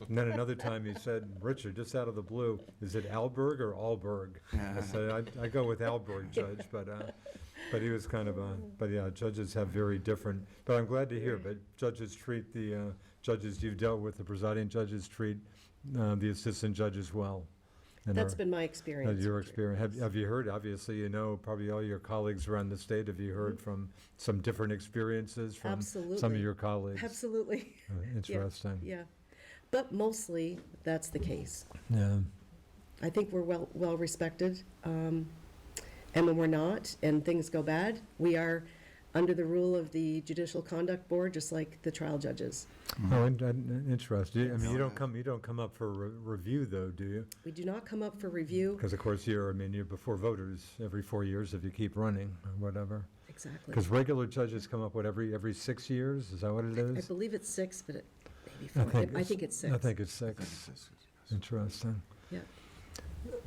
[SPEAKER 1] And then another time he said, "Richard, just out of the blue, is it Alberg or Allberg?" I said, I go with Alberg, Judge, but he was kind of but yeah, judges have very different, but I'm glad to hear, but judges treat the judges you've dealt with, the presiding judges treat the assistant judges well. And
[SPEAKER 4] That's been my experience.
[SPEAKER 1] your experience. Have you heard, obviously, you know, probably all your colleagues around the state, have you heard from some different experiences from some of
[SPEAKER 4] Absolutely.
[SPEAKER 1] your colleagues?
[SPEAKER 4] Absolutely.
[SPEAKER 1] Interesting.
[SPEAKER 4] Yeah. But mostly, that's the case.
[SPEAKER 1] Yeah.
[SPEAKER 4] I think we're well respected. And when we're not, and things go bad, we are under the rule of the Judicial Conduct Board, just like the trial judges.
[SPEAKER 1] Oh, interesting. I mean, you don't come up for review, though, do you?
[SPEAKER 4] We do not come up for review.
[SPEAKER 1] Because of course you're before voters every 4 years if you keep running or whatever.
[SPEAKER 4] Exactly.
[SPEAKER 1] Because regular judges come up every 6 years. Is that what it
[SPEAKER 4] I
[SPEAKER 1] is?
[SPEAKER 4] believe it's 6, but it may be 4. I think it's 6.
[SPEAKER 1] I think it's 6. Interesting.
[SPEAKER 4] Yeah.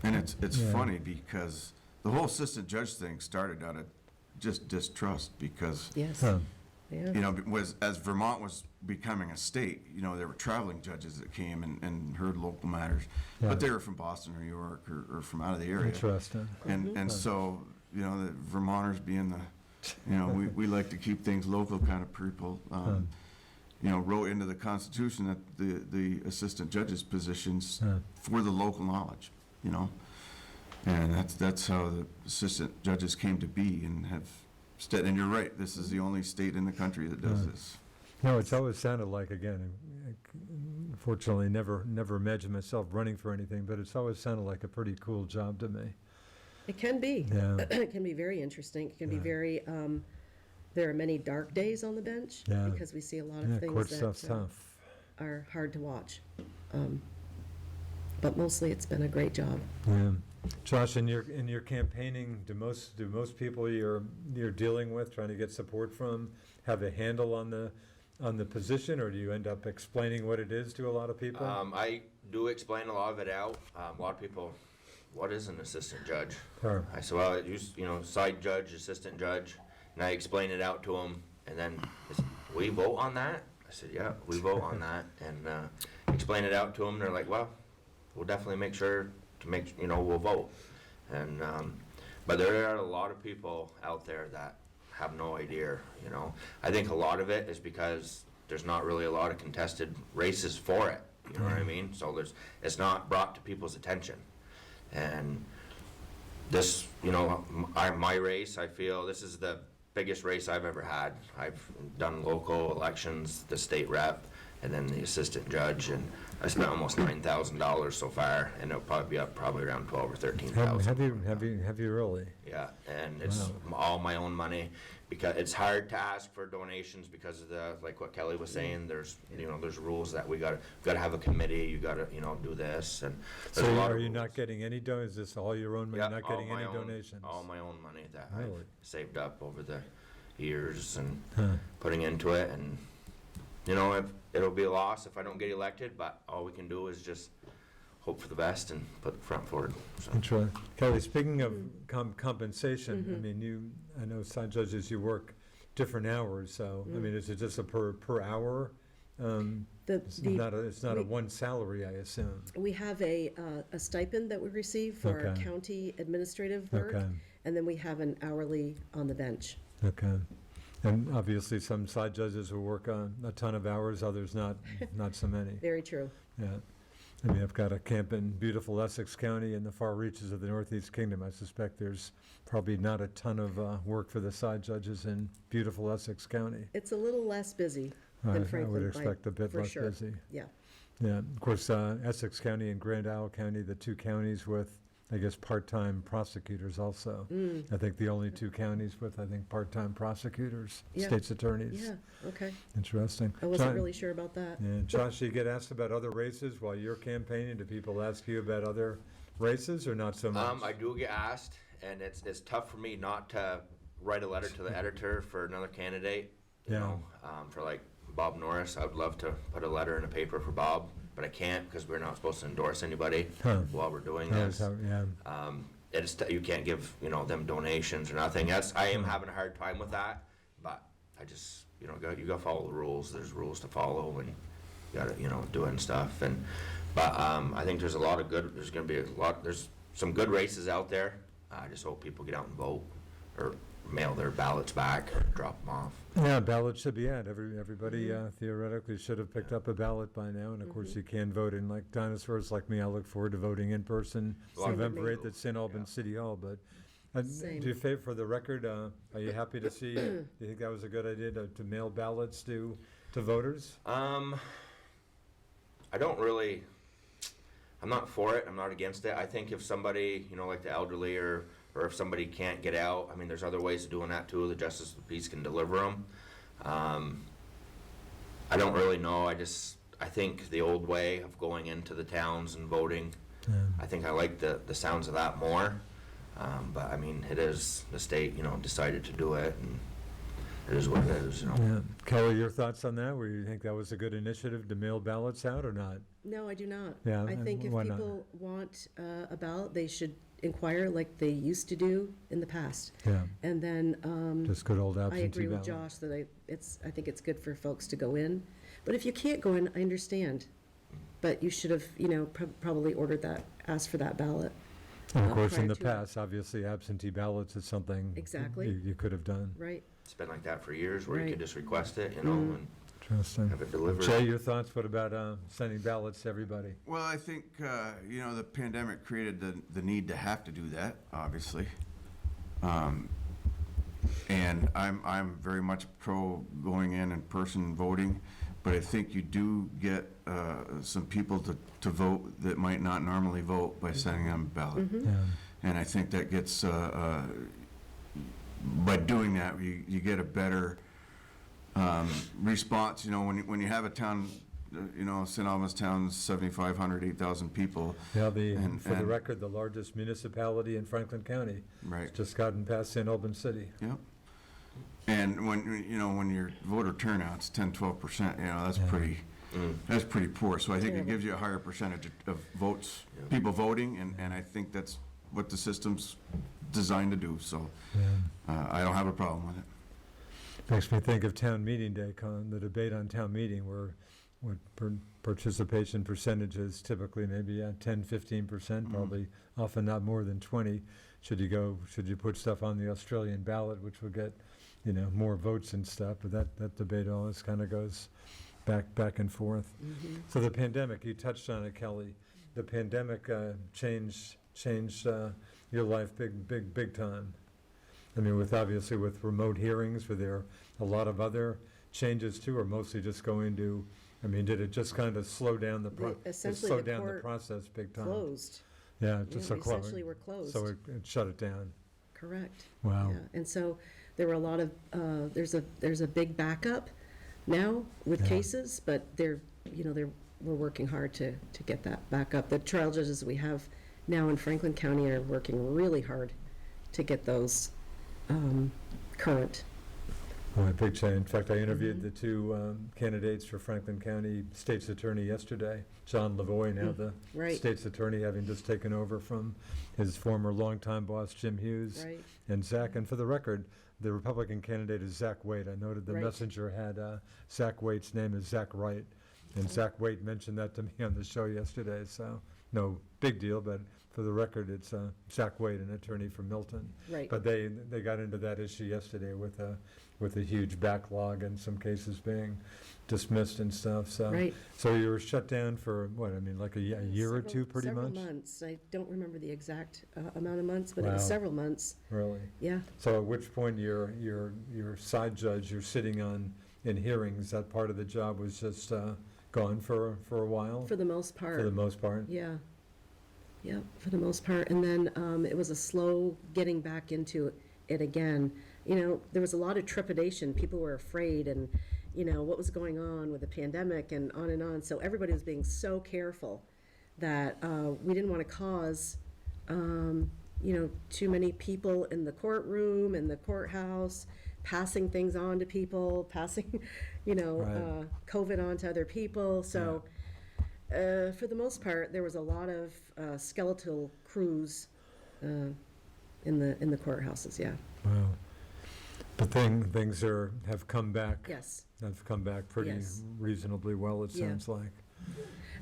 [SPEAKER 3] And it's funny because the whole assistant judge thing started out of just distrust, because
[SPEAKER 4] Yes.
[SPEAKER 1] Huh.
[SPEAKER 4] Yeah.
[SPEAKER 3] you know, as Vermont was becoming a state, you know, there were traveling judges that came and heard local matters,
[SPEAKER 1] Yeah.
[SPEAKER 3] but they were from Boston or New York or from out of the area.
[SPEAKER 1] Interesting.
[SPEAKER 3] And so, you know, the Vermonters being the, you know, we like to keep things local kind of people, you know, wrote into the Constitution that the assistant judges' positions for the local knowledge, you know. And that's how the assistant judges came to be and have, and you're right, this is the only state in the country that does this.
[SPEAKER 1] No, it's always sounded like, again, fortunately, never imagined myself running for anything, but it's always sounded like a pretty cool job to me.
[SPEAKER 4] It can be.
[SPEAKER 1] Yeah.
[SPEAKER 4] It can be very interesting. It can be
[SPEAKER 1] Yeah.
[SPEAKER 4] very, there are many dark days on the bench
[SPEAKER 1] Yeah.
[SPEAKER 4] because we see a lot
[SPEAKER 1] Yeah,
[SPEAKER 4] of
[SPEAKER 1] court
[SPEAKER 4] things
[SPEAKER 1] stuff's
[SPEAKER 4] that
[SPEAKER 1] tough.
[SPEAKER 4] are hard to watch. But mostly it's been a great job.
[SPEAKER 1] Yeah. Josh, in your campaigning, do most people you're dealing with, trying to get support from, have a handle on the position, or do you end up explaining what it is to a lot of people?
[SPEAKER 2] I do explain a lot of it out. A lot of people, what is an assistant judge?
[SPEAKER 1] Sure.
[SPEAKER 2] I said, well, side judge, assistant judge, and I explain it out to them, and then, we vote on that? I said, yeah, we vote on that, and explain it out to them, they're like, well, we'll definitely make sure to we'll vote. And, but there are a lot of people out there that have no idea, I think a lot of it is because there's not really a lot of contested races for it, you know what I mean? So it's not brought to people's attention. And this, my race, I feel this is the biggest race I've ever had. I've done local elections, the state rep, and then the assistant judge, and I spent almost $9,000 so far, and it'll probably be up around 12 or 13,000.
[SPEAKER 1] Have you really?
[SPEAKER 2] Yeah, and it's all my own money, because it's hard to ask for donations because of like what Kelly was saying. There's rules that we gotta have a committee. You gotta do this, and there's a lot
[SPEAKER 1] are
[SPEAKER 2] of
[SPEAKER 1] you
[SPEAKER 2] rules.
[SPEAKER 1] not getting any donations? Is this all your own money?
[SPEAKER 2] Yeah,
[SPEAKER 1] Not
[SPEAKER 2] all
[SPEAKER 1] getting
[SPEAKER 2] my
[SPEAKER 1] any
[SPEAKER 2] own-
[SPEAKER 1] donations?
[SPEAKER 2] All my own money that
[SPEAKER 1] Really?
[SPEAKER 2] I've saved up over the years and
[SPEAKER 1] Huh.
[SPEAKER 2] putting into it, and it'll be a loss if I don't get elected, but all we can do is just hope for the best and put the front forward. So.
[SPEAKER 1] Interesting. Kelly, speaking of compensation, I mean, I know side judges, you work different hours, so, I mean, is it just a per hour? It's not a one salary, I assume.
[SPEAKER 4] We have a stipend that we receive for our
[SPEAKER 1] Okay.
[SPEAKER 4] county administrative work,
[SPEAKER 1] Okay.
[SPEAKER 4] and then we have an hourly on the bench.
[SPEAKER 1] Okay. And obviously, some side judges will work a ton of hours, others not so many.
[SPEAKER 4] Very true.
[SPEAKER 1] Yeah. I mean, I've got a camp in beautiful Essex County in the far reaches of the Northeast Kingdom. I suspect there's probably not a ton of work for the side judges in beautiful Essex County.
[SPEAKER 4] It's a little less busy than
[SPEAKER 1] I would
[SPEAKER 4] Franklin,
[SPEAKER 1] expect a bit
[SPEAKER 4] for
[SPEAKER 1] less
[SPEAKER 4] sure.
[SPEAKER 1] busy.
[SPEAKER 4] Yeah.
[SPEAKER 1] Yeah, of course, Essex County and Grand Isle County, the two counties with, I guess, part-time prosecutors also. I think the only two counties with, part-time prosecutors,
[SPEAKER 4] Yeah.
[SPEAKER 1] state's attorneys.
[SPEAKER 4] Yeah, okay.
[SPEAKER 1] Interesting.
[SPEAKER 4] I wasn't
[SPEAKER 1] Jo-
[SPEAKER 4] really sure about that.
[SPEAKER 1] Yeah, Josh, you get asked about other races while you're campaigning? Do people ask you about other races or not so much?
[SPEAKER 2] I do get asked, and it's tough for me not to write a letter to the editor for another candidate. For like Bob Norris, I would love to put a letter in a paper for Bob, but I can't because we're not supposed to endorse anybody
[SPEAKER 1] Huh.
[SPEAKER 2] while we're doing
[SPEAKER 1] Oh,
[SPEAKER 2] this.
[SPEAKER 1] so, yeah.
[SPEAKER 2] You can't give them donations or nothing. I am having a hard time with that, but I just you gotta follow the rules. There's rules to follow, and you gotta doing stuff. But I think there's gonna be there's some good races out there. I just hope people get out and vote or mail their ballots back or drop them off.
[SPEAKER 1] Yeah, ballots should be out. Everybody theoretically should have picked up a ballot by now, and of course you can vote in. Like dinosaurs like me, I look forward to voting in person
[SPEAKER 2] Same
[SPEAKER 4] with
[SPEAKER 1] November
[SPEAKER 4] me.
[SPEAKER 1] 8th at St. Albans City Hall. But
[SPEAKER 4] Same.
[SPEAKER 1] do you favor, for the record, are you happy to see? Do you think that was a good idea to mail ballots to voters?
[SPEAKER 2] I don't really. I'm not for it. I'm not against it. I think if somebody, like the elderly or if somebody can't get out, I mean, there's other ways of doing that too. The Justice of the Peace can deliver them. I don't really know. I think the old way of going into the towns and voting, I think I like the sounds of that more. But I mean, it is the state, decided to do it, and it is what it is,
[SPEAKER 1] Yeah. Kelly, your thoughts on that? Where you think that was a good initiative to mail ballots out or not?
[SPEAKER 4] No, I do not.
[SPEAKER 1] Yeah,
[SPEAKER 4] I think if
[SPEAKER 1] why not?
[SPEAKER 4] people want a ballot, they should inquire like they used to do in the past.
[SPEAKER 1] Yeah,
[SPEAKER 4] And then
[SPEAKER 1] just good old
[SPEAKER 4] I
[SPEAKER 1] absentee
[SPEAKER 4] agree with
[SPEAKER 1] ballot.
[SPEAKER 4] Josh that I think it's good for folks to go in. But if you can't go in, I understand. But you should have, probably asked for that ballot.
[SPEAKER 1] And of course, in
[SPEAKER 4] prior
[SPEAKER 1] the
[SPEAKER 4] to it.
[SPEAKER 1] past, obviously, absentee ballots is something
[SPEAKER 4] Exactly.
[SPEAKER 1] you could have done.
[SPEAKER 4] Right?
[SPEAKER 2] It's been like that for years, where you
[SPEAKER 4] Right.
[SPEAKER 2] could just request it, and
[SPEAKER 1] Interesting.
[SPEAKER 2] have it delivered.
[SPEAKER 1] Jay, your thoughts? What about sending ballots to everybody?
[SPEAKER 3] Well, I think, the pandemic created the need to have to do that, obviously. And I'm very much pro going in person voting, but I think you do get some people to vote that might not normally vote by sending them a ballot.
[SPEAKER 1] Yeah.
[SPEAKER 3] And I think that gets, by doing that, you get a better response. You know, when you have a town, you know, St. Albans town's 7,500, 8,000 people.
[SPEAKER 1] Yeah,
[SPEAKER 3] And-
[SPEAKER 1] for the
[SPEAKER 3] and-
[SPEAKER 1] record, the largest municipality in Franklin County.
[SPEAKER 3] Right.
[SPEAKER 1] It's just gotten past St. Albans City.
[SPEAKER 3] Yep. And when your voter turnout's 10-12%, you know, that's
[SPEAKER 1] Yeah.
[SPEAKER 3] that's pretty poor. So I think it
[SPEAKER 4] Terrible.
[SPEAKER 3] gives you a higher percentage of votes, people voting, and I think that's what the system's designed to do. So
[SPEAKER 1] Yeah.
[SPEAKER 3] I don't have a problem with it.
[SPEAKER 1] Makes me think of town meeting day, the debate on town meeting where participation percentages typically maybe at 10, 15%, probably often not more than 20. Should you put stuff on the Australian ballot, which would get, you know, more votes and stuff, but that debate always kind of goes back and forth. So the pandemic, you touched on it, Kelly. The pandemic changed your life big time. I mean, obviously with remote hearings, were there a lot of other changes too, or mostly just going to, I mean, did it just kind of slow down
[SPEAKER 4] Essentially,
[SPEAKER 1] slow
[SPEAKER 4] the
[SPEAKER 1] down the
[SPEAKER 4] court
[SPEAKER 1] process big time?
[SPEAKER 4] Closed.
[SPEAKER 1] Yeah,
[SPEAKER 4] Yeah,
[SPEAKER 1] just so
[SPEAKER 4] we
[SPEAKER 1] close.
[SPEAKER 4] essentially were closed.
[SPEAKER 1] So it shut it down.
[SPEAKER 4] Correct.
[SPEAKER 1] Wow.
[SPEAKER 4] Yeah, and so there were a lot of, there's a big backup now with
[SPEAKER 1] Yeah.
[SPEAKER 4] cases, but we're working hard to get that back up. The trial judges we have now in Franklin County are working really hard to get those current.
[SPEAKER 1] Well, a big change. In fact, I interviewed the two candidates for Franklin County State's Attorney yesterday. John Lavoie, now the
[SPEAKER 4] Right.
[SPEAKER 1] State's Attorney, having just taken over from his former longtime boss, Jim Hughes.
[SPEAKER 4] Right.
[SPEAKER 1] And Zach, and for the record, the Republican candidate is Zach Waite. I noted the
[SPEAKER 4] Right.
[SPEAKER 1] messenger had Zach Waite's name is Zach Wright. And Zach Waite mentioned that to me on the show yesterday, so no big deal, but for the record, it's Zach Waite, an attorney from Milton.
[SPEAKER 4] Right.
[SPEAKER 1] But they got into that issue yesterday with a huge backlog and some cases being dismissed and stuff, so.
[SPEAKER 4] Right.
[SPEAKER 1] So you were shut down for, what, I mean, like a year or two, pretty much?
[SPEAKER 4] Several months. I don't remember the exact amount of months, but it was
[SPEAKER 1] Wow.
[SPEAKER 4] several months.
[SPEAKER 1] Really?
[SPEAKER 4] Yeah.
[SPEAKER 1] So at which point your side judge you're sitting on in hearings, that part of the job was just gone for a while?
[SPEAKER 4] For the most part.
[SPEAKER 1] For the most part?
[SPEAKER 4] Yeah. Yeah, for the most part. And then it was a slow getting back into it again. You know, there was a lot of trepidation. People were afraid and, you know, what was going on with the pandemic and on and on. So everybody was being so careful that we didn't want to cause, too many people in the courtroom, in the courthouse, passing things on to people, passing,
[SPEAKER 1] Right.
[SPEAKER 4] COVID on to other people. So for the most part, there was a lot of skeletal crews in the courthouses, yeah.
[SPEAKER 1] Wow. But things have come back.
[SPEAKER 4] Yes.
[SPEAKER 1] Have come back pretty
[SPEAKER 4] Yes.
[SPEAKER 1] reasonably well, it
[SPEAKER 4] Yeah.
[SPEAKER 1] sounds like.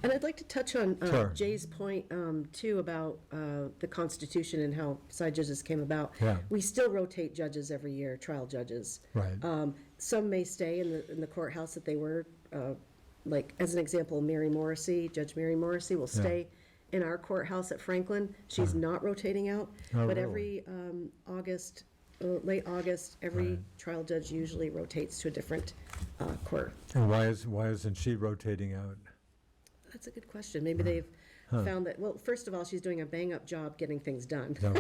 [SPEAKER 4] And I'd like to touch on
[SPEAKER 1] Sure.
[SPEAKER 4] Jay's point, too, about the Constitution and how side judges came about.
[SPEAKER 1] Yeah.
[SPEAKER 4] We still rotate judges every year, trial judges.
[SPEAKER 1] Right.
[SPEAKER 4] Some may stay in the courthouse that they were, like, as an example, Judge Mary Morrissey will
[SPEAKER 1] Yeah.
[SPEAKER 4] stay in our courthouse at Franklin. She's not rotating out.
[SPEAKER 1] Oh,
[SPEAKER 4] But
[SPEAKER 1] really?
[SPEAKER 4] every late August, every
[SPEAKER 1] Right.
[SPEAKER 4] trial judge usually rotates to a different court.
[SPEAKER 1] And why isn't she rotating out?
[SPEAKER 4] That's a good question. Maybe they've
[SPEAKER 1] Huh.
[SPEAKER 4] found that, well, first of all, she's doing a bang-up job getting things done.
[SPEAKER 1] No,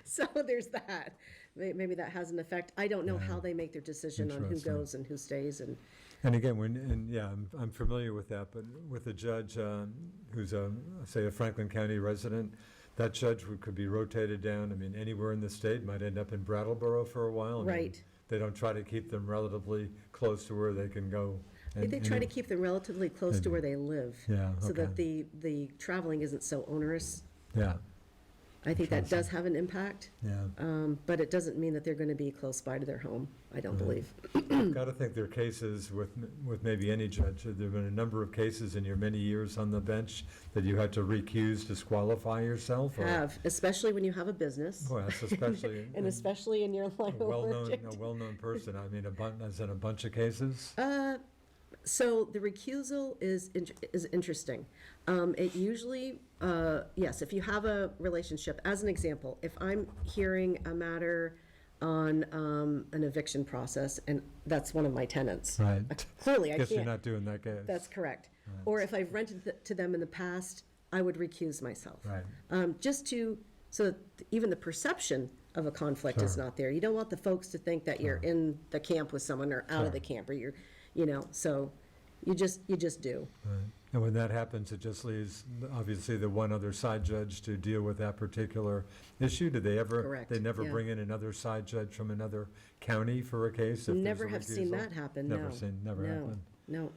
[SPEAKER 4] So there's that. Maybe that has an effect. I don't know how they make their decision on who
[SPEAKER 1] Interesting.
[SPEAKER 4] goes and who stays. And
[SPEAKER 1] And again, I'm familiar with that, but with a judge who's say a Franklin County resident, that judge could be rotated down, I mean, anywhere in the state, might end up in Brattleboro for a while. I mean,
[SPEAKER 4] Right.
[SPEAKER 1] They don't try to keep them relatively close to where they can go.
[SPEAKER 4] I think they try to keep them relatively close to
[SPEAKER 1] and-
[SPEAKER 4] where they live.
[SPEAKER 1] Yeah,
[SPEAKER 4] So that
[SPEAKER 1] okay.
[SPEAKER 4] the traveling isn't so onerous.
[SPEAKER 1] Yeah,
[SPEAKER 4] I think that does have an impact,
[SPEAKER 1] yeah.
[SPEAKER 4] but it doesn't mean that they're going to be close by to their home, I don't
[SPEAKER 1] Right.
[SPEAKER 4] believe.
[SPEAKER 1] I've got to think there are cases with maybe any judge. There have been a number of cases in your many years on the bench that you had to recuse, disqualify yourself? Or?
[SPEAKER 4] Have, especially when you have a business.
[SPEAKER 1] Well, that's especially
[SPEAKER 4] And especially in your line
[SPEAKER 1] a
[SPEAKER 4] of work.
[SPEAKER 1] well-known person. I mean, as in a bunch of cases?
[SPEAKER 4] So the recusal is interesting. It usually, yes, if you have a relationship, as an example, if I'm hearing a matter on an eviction process, and that's one of my tenants.
[SPEAKER 1] Right.
[SPEAKER 4] Clearly, I
[SPEAKER 1] Guess you're
[SPEAKER 4] can't.
[SPEAKER 1] not doing that case.
[SPEAKER 4] That's correct. Or if I've rented to them in the past, I would recuse myself.
[SPEAKER 1] Right.
[SPEAKER 4] Just to, so that even the perception of a conflict is
[SPEAKER 1] Sure.
[SPEAKER 4] not there. You don't want the folks to think that you're in the camp with someone or out
[SPEAKER 1] Sure.
[SPEAKER 4] of the camp, or you're, so you just do.
[SPEAKER 1] Right. And when that happens, it just leaves, obviously, the one other side judge to deal with that particular issue. Do they ever?
[SPEAKER 4] Correct,
[SPEAKER 1] They never
[SPEAKER 4] yeah.
[SPEAKER 1] bring in another side judge from another county for a case? if there's
[SPEAKER 4] Never
[SPEAKER 1] a
[SPEAKER 4] have seen
[SPEAKER 1] recusal?
[SPEAKER 4] that happen, no.
[SPEAKER 1] Never
[SPEAKER 4] No,
[SPEAKER 1] happened.
[SPEAKER 4] No.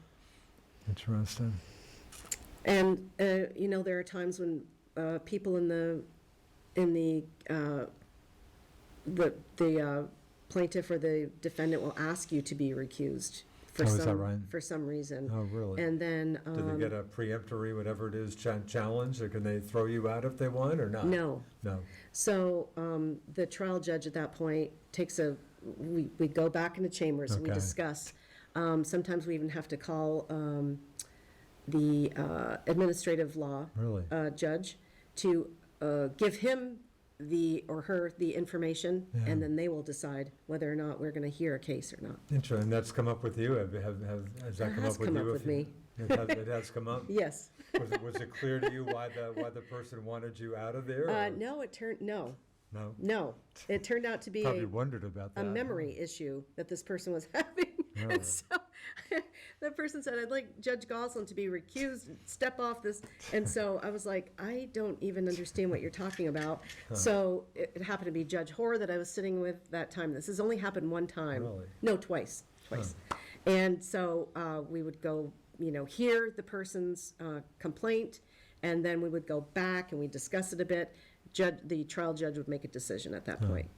[SPEAKER 1] Interesting.
[SPEAKER 4] And, there are times when people in the plaintiff or the defendant will ask you to be recused for
[SPEAKER 1] Oh, is that right?
[SPEAKER 4] for some reason.
[SPEAKER 1] Oh, really?
[SPEAKER 4] And then,
[SPEAKER 1] Do they get a preemptory, whatever it is, challenge, or can they throw you out if they want, or not?
[SPEAKER 4] no.
[SPEAKER 1] No.
[SPEAKER 4] So the trial judge at that point we go back into chambers and we
[SPEAKER 1] Okay.
[SPEAKER 4] discuss. Sometimes we even have to call the administrative law
[SPEAKER 1] Really?
[SPEAKER 4] judge to give him or her the information,
[SPEAKER 1] Yeah.
[SPEAKER 4] and then they will decide whether or not we're going to hear a case or not.
[SPEAKER 1] Interesting. And that's come up with you? Has that
[SPEAKER 4] It
[SPEAKER 1] come
[SPEAKER 4] has
[SPEAKER 1] up with
[SPEAKER 4] come
[SPEAKER 1] you?
[SPEAKER 4] up with me.
[SPEAKER 1] It has come up?
[SPEAKER 4] Yes.
[SPEAKER 1] Was it clear to you why the person wanted you out of there? or-
[SPEAKER 4] No,
[SPEAKER 1] No?
[SPEAKER 4] no. It turned out to be
[SPEAKER 1] Probably wondered about that.
[SPEAKER 4] a memory issue that this person was having.
[SPEAKER 1] Really?
[SPEAKER 4] And so that person said, I'd like Judge Goslin to be recused, step off this. And so I was like, I don't even understand what you're talking about. So it happened to be Judge Hoare that I was sitting with that time. This has only happened one time.
[SPEAKER 1] Really?
[SPEAKER 4] No, twice. And so we would go, hear the person's complaint, and then we would go back and we'd discuss it a bit. The trial judge would make a decision at that point.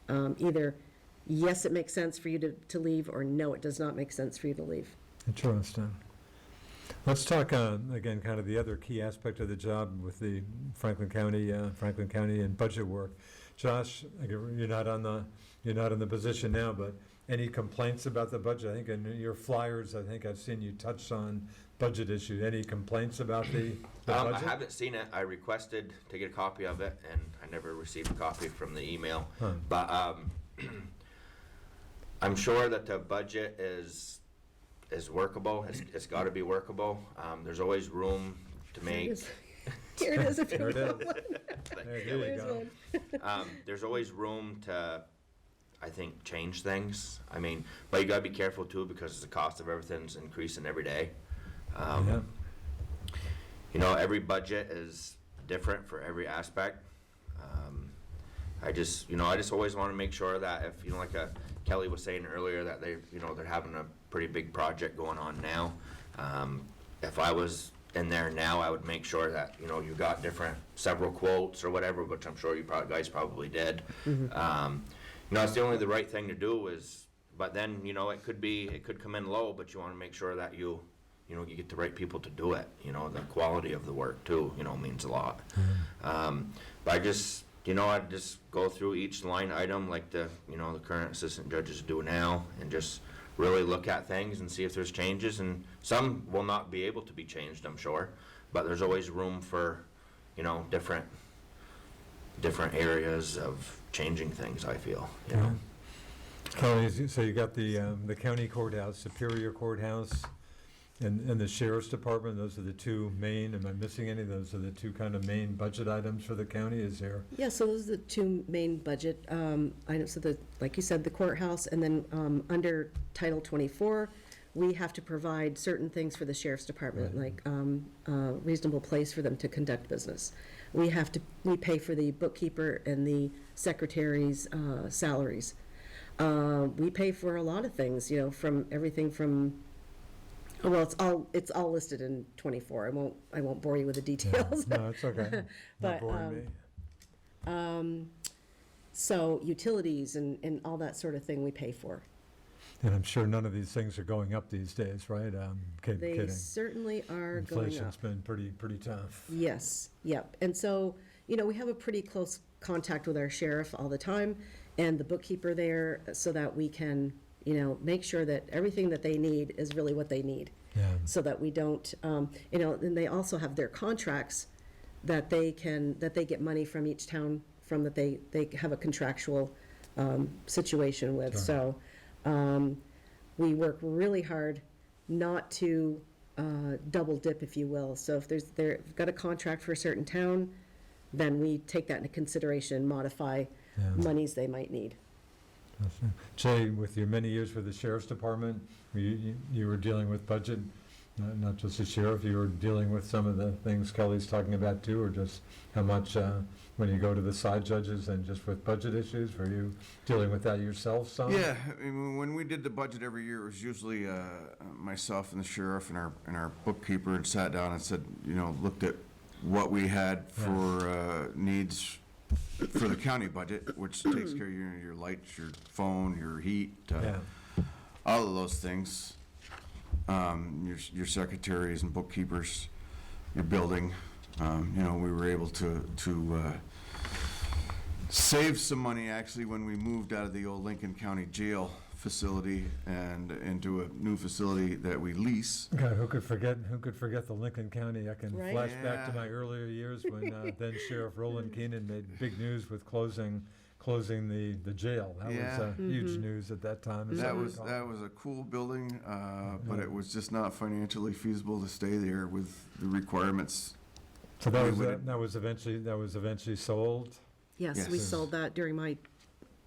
[SPEAKER 4] Either, yes, it makes sense for you to leave, or no, it does not make sense for you to leave.
[SPEAKER 1] Interesting. Let's talk, again, kind of the other key aspect of the job with the Franklin County and budget work. Josh, you're not in the position now, but any complaints about the budget? I think in your flyers, I've seen you touch on budget issue. Any complaints about the
[SPEAKER 2] I
[SPEAKER 1] budget?
[SPEAKER 2] haven't seen it. I requested to get a copy of it, and I never received a copy from the email.
[SPEAKER 1] Huh.
[SPEAKER 2] But I'm sure that the budget is workable. It's got to be workable. There's always room to make.
[SPEAKER 4] Here it is. If
[SPEAKER 1] There
[SPEAKER 4] you
[SPEAKER 1] it
[SPEAKER 4] want
[SPEAKER 1] is.
[SPEAKER 4] one.
[SPEAKER 1] There you
[SPEAKER 4] Here's
[SPEAKER 1] go.
[SPEAKER 4] one.
[SPEAKER 2] There's always room to, I think, change things. I mean, but you gotta be careful too, because the cost of everything's increasing every day.
[SPEAKER 1] Yeah.
[SPEAKER 2] Every budget is different for every aspect. I just always want to make sure that if, like Kelly was saying earlier, that they're having a pretty big project going on now. If I was in there now, I would make sure that, you got several quotes or whatever, which I'm sure you guys probably did. It's the right thing to do but then, it could come in low, but you want to make sure that you get the right people to do it. The quality of the work too, means a lot. But I just go through each line item like the current assistant judges do now, and just really look at things and see if there's changes. And some will not be able to be changed, I'm sure, but there's always room for, different areas of changing things, I feel,
[SPEAKER 1] Yeah. Kelly, so you got the county courthouse, Superior Courthouse, and the Sheriff's Department. Those are the two main, am I missing any? Those are the two kind of main budget items for the county, is there?
[SPEAKER 4] Yeah, so those are the two main budget items. So like you said, the courthouse, and then under Title 24, we have to provide certain things for the Sheriff's Department,
[SPEAKER 1] Right.
[SPEAKER 4] like a reasonable place for them to conduct business. We pay for the bookkeeper and the secretary's salaries. We pay for a lot of things, from everything from, well, it's all listed in 24. I won't bore you with the details.
[SPEAKER 1] No, it's okay. Not
[SPEAKER 4] But,
[SPEAKER 1] boring me.
[SPEAKER 4] So utilities and all that sort of thing we pay for.
[SPEAKER 1] And I'm sure none of these things are going up these days, right?
[SPEAKER 4] They
[SPEAKER 1] Kidding.
[SPEAKER 4] certainly are going
[SPEAKER 1] Inflation's
[SPEAKER 4] up.
[SPEAKER 1] been pretty tough.
[SPEAKER 4] Yes, yep. And so, we have a pretty close contact with our sheriff all the time and the bookkeeper there, so that we can, make sure that everything that they need is really what they need.
[SPEAKER 1] Yeah.
[SPEAKER 4] So that we don't, and they also have their contracts that they get money from each town from, that they have a contractual situation with.
[SPEAKER 1] Sure.
[SPEAKER 4] So we work really hard not to double dip, if you will. So if they've got a contract for a certain town, then we take that into consideration, modify
[SPEAKER 1] Yeah.
[SPEAKER 4] monies they might need.
[SPEAKER 1] Jay, with your many years with the sheriff's department, you were dealing with budget, not just the sheriff, you were dealing with some of the things Kelly's talking about too, or just how much, when you go to the side judges and just with budget issues, were you dealing with that yourself some?
[SPEAKER 3] Yeah, I mean, when we did the budget every year, it was usually myself and the sheriff and our bookkeeper and sat down and said, looked at what we had for needs for the county budget, which takes care of your lights, your phone, your heat,
[SPEAKER 1] Yeah,
[SPEAKER 3] all of those things. Your secretaries and bookkeepers, your building. We were able to save some money actually when we moved out of the old Lincoln County Jail facility and into a new facility that we lease.
[SPEAKER 1] God, who could forget the Lincoln County? I can
[SPEAKER 4] Right.
[SPEAKER 1] flash back to
[SPEAKER 3] Yeah.
[SPEAKER 1] my earlier years when then Sheriff Roland Keenan made big news with closing the jail. That was
[SPEAKER 3] Yeah.
[SPEAKER 1] huge news at that time. as I
[SPEAKER 3] That was
[SPEAKER 1] recall.
[SPEAKER 3] a cool building, but it was just not financially feasible to stay there with the requirements.
[SPEAKER 1] So
[SPEAKER 3] we would-
[SPEAKER 1] that was eventually sold?
[SPEAKER 4] Yes, we
[SPEAKER 3] Yes.
[SPEAKER 4] sold that during my,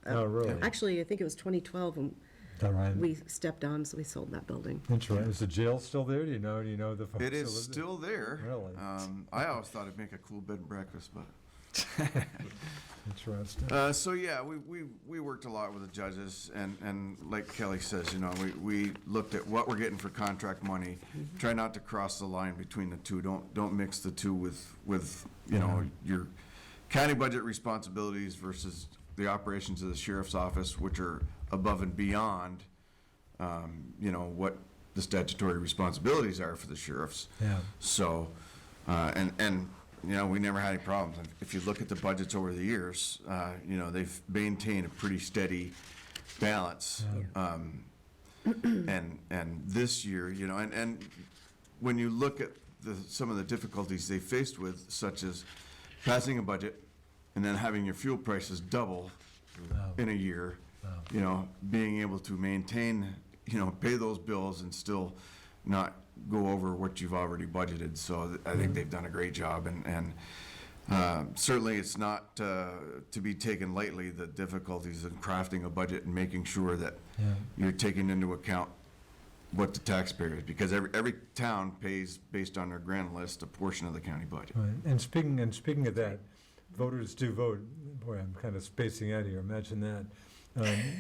[SPEAKER 1] Oh, really?
[SPEAKER 4] actually, I think it was 2012 when
[SPEAKER 1] Is that right?
[SPEAKER 4] we stepped on, so we sold that building.
[SPEAKER 1] Interesting. Is the jail still there? Do you know the folks?
[SPEAKER 3] It is
[SPEAKER 1] that live
[SPEAKER 3] still there.
[SPEAKER 1] Really?
[SPEAKER 3] I always thought it'd make a cool bed and breakfast, but.
[SPEAKER 1] there? Interesting.
[SPEAKER 3] So yeah, we worked a lot with the judges, and like Kelly says, we looked at what we're getting for contract money. Try not to cross the line between the two. Don't mix the two with your county budget responsibilities versus the operations of the sheriff's office, which are above and beyond, what the statutory responsibilities are for the sheriffs.
[SPEAKER 1] Yeah.
[SPEAKER 3] So, we never had any problems. If you look at the budgets over the years, they've maintained a pretty steady balance. And this year, and when you look at some of the difficulties they faced with, such as passing a budget and then having your fuel prices double in a year, being able to maintain, pay those bills and still not go over what you've already budgeted. So I think they've done a great job, and certainly it's not to be taken lightly, the difficulties in crafting a budget and making sure that
[SPEAKER 1] Yeah.
[SPEAKER 3] you're taking into account what the taxpayers, because every town pays based on their grand list a portion of the county budget.
[SPEAKER 1] Right. And speaking of that, voters do vote. Boy, I'm kind of spacing out here. Imagine that.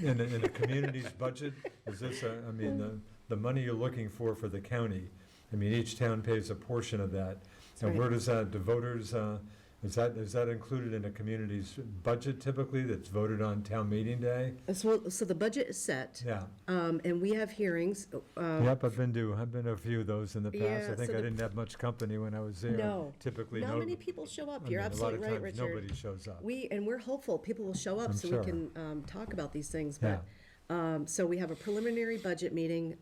[SPEAKER 1] In a community's budget, is this, the money you're looking for the county, each town pays a portion of that. And
[SPEAKER 4] right.
[SPEAKER 1] where does that, do voters, is that included in a community's budget typically that's voted on town meeting day?
[SPEAKER 4] So the budget is set,
[SPEAKER 1] Yeah.
[SPEAKER 4] and we have hearings.
[SPEAKER 1] Yep, I've been to a few of those in the past.
[SPEAKER 4] Yeah,
[SPEAKER 1] I think
[SPEAKER 4] so
[SPEAKER 1] I
[SPEAKER 4] the-
[SPEAKER 1] didn't have much company when I was there.
[SPEAKER 4] No.
[SPEAKER 1] Typically,
[SPEAKER 4] Not
[SPEAKER 1] no.
[SPEAKER 4] many people show up.
[SPEAKER 1] I
[SPEAKER 4] You're
[SPEAKER 1] mean,
[SPEAKER 4] absolutely right,
[SPEAKER 1] A lot of times,
[SPEAKER 4] Richard.
[SPEAKER 1] nobody shows up.
[SPEAKER 4] We're hopeful people will show up
[SPEAKER 1] I'm
[SPEAKER 4] so
[SPEAKER 1] sure.
[SPEAKER 4] we can talk about these things.
[SPEAKER 1] Yeah.
[SPEAKER 4] But so we have a preliminary budget meeting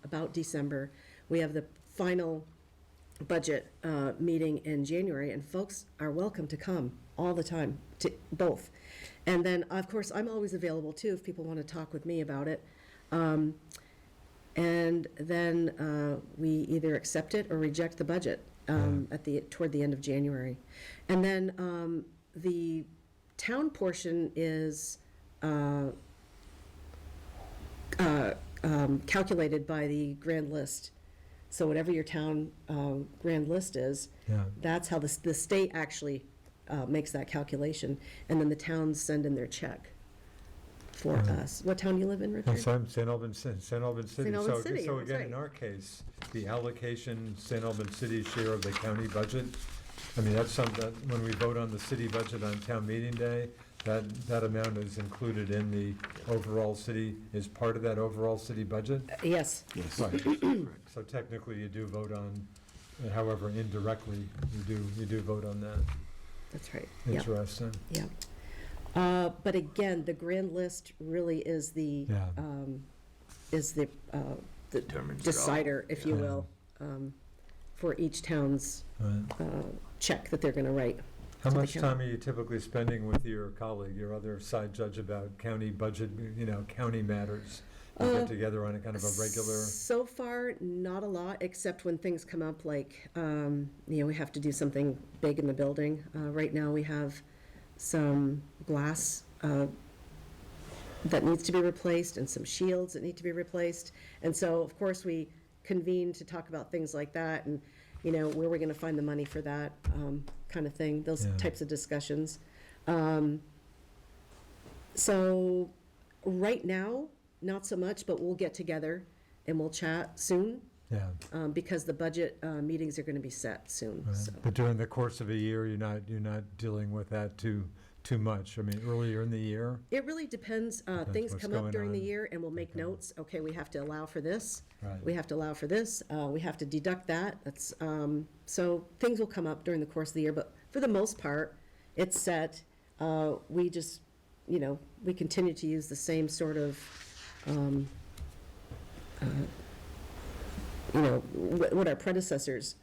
[SPEAKER 4] about December. We have the final budget meeting in January, and folks are welcome to come all the time, to both. And then, of course, I'm always available too if people want to talk with me about it. And then we either accept it or reject the budget toward the end of January. And then the town portion is calculated by the grand list. So whatever your town grand list is,
[SPEAKER 1] Yeah.
[SPEAKER 4] that's how the state actually makes that calculation. And then the towns send in their check for
[SPEAKER 1] Right.
[SPEAKER 4] us. What town do you live in,
[SPEAKER 1] And
[SPEAKER 4] Richard?
[SPEAKER 1] so I'm St. Albans City.
[SPEAKER 4] St. Albans City,
[SPEAKER 1] So
[SPEAKER 4] that's
[SPEAKER 1] again, in
[SPEAKER 4] right.
[SPEAKER 1] our case, the allocation, St. Albans City's share of the county budget, that's something that when we vote on the city budget on town meeting day, that amount is included in the overall city, is part of that overall city budget?
[SPEAKER 4] Yes,
[SPEAKER 3] Yes.
[SPEAKER 1] Right. So technically, you do vote on, however indirectly, you do vote on that.
[SPEAKER 4] that's right. Yeah,
[SPEAKER 1] Interesting.
[SPEAKER 4] yeah. But again, the grand list really is the
[SPEAKER 1] Yeah.
[SPEAKER 2] Determines it all.
[SPEAKER 4] decider, if you
[SPEAKER 1] Yeah.
[SPEAKER 4] will, for each town's
[SPEAKER 1] Right.
[SPEAKER 4] check that they're going to write.
[SPEAKER 1] How
[SPEAKER 4] to the
[SPEAKER 1] much
[SPEAKER 4] county.
[SPEAKER 1] time are you typically spending with your colleague, your other side judge, about county budget, county matters? You get together on a kind of a regular,
[SPEAKER 4] So far, not a lot, except when things come up like, we have to do something big in the building. Right now, we have some glass that needs to be replaced and some shields that need to be replaced. And so, of course, we convene to talk about things like that and, where we're going to find the money for that kind of thing, those
[SPEAKER 1] Yeah.
[SPEAKER 4] types of discussions. So right now, not so much, but we'll get together and we'll chat soon
[SPEAKER 1] yeah.
[SPEAKER 4] because the budget meetings are going to be set soon.
[SPEAKER 1] Right.
[SPEAKER 4] So.
[SPEAKER 1] But during the course of a year, you're not dealing with that too much. I mean, earlier in the year,
[SPEAKER 4] It really depends. Things
[SPEAKER 1] what's
[SPEAKER 4] come up
[SPEAKER 1] going
[SPEAKER 4] during the
[SPEAKER 1] on.
[SPEAKER 4] year and we'll make notes. Okay, we have to allow for this.
[SPEAKER 1] right?
[SPEAKER 4] We have to allow for this. We have to deduct that. That's, so things will come up during the course of the year, but for the most part, it's set. We just, we continue to use the same sort of, what our predecessors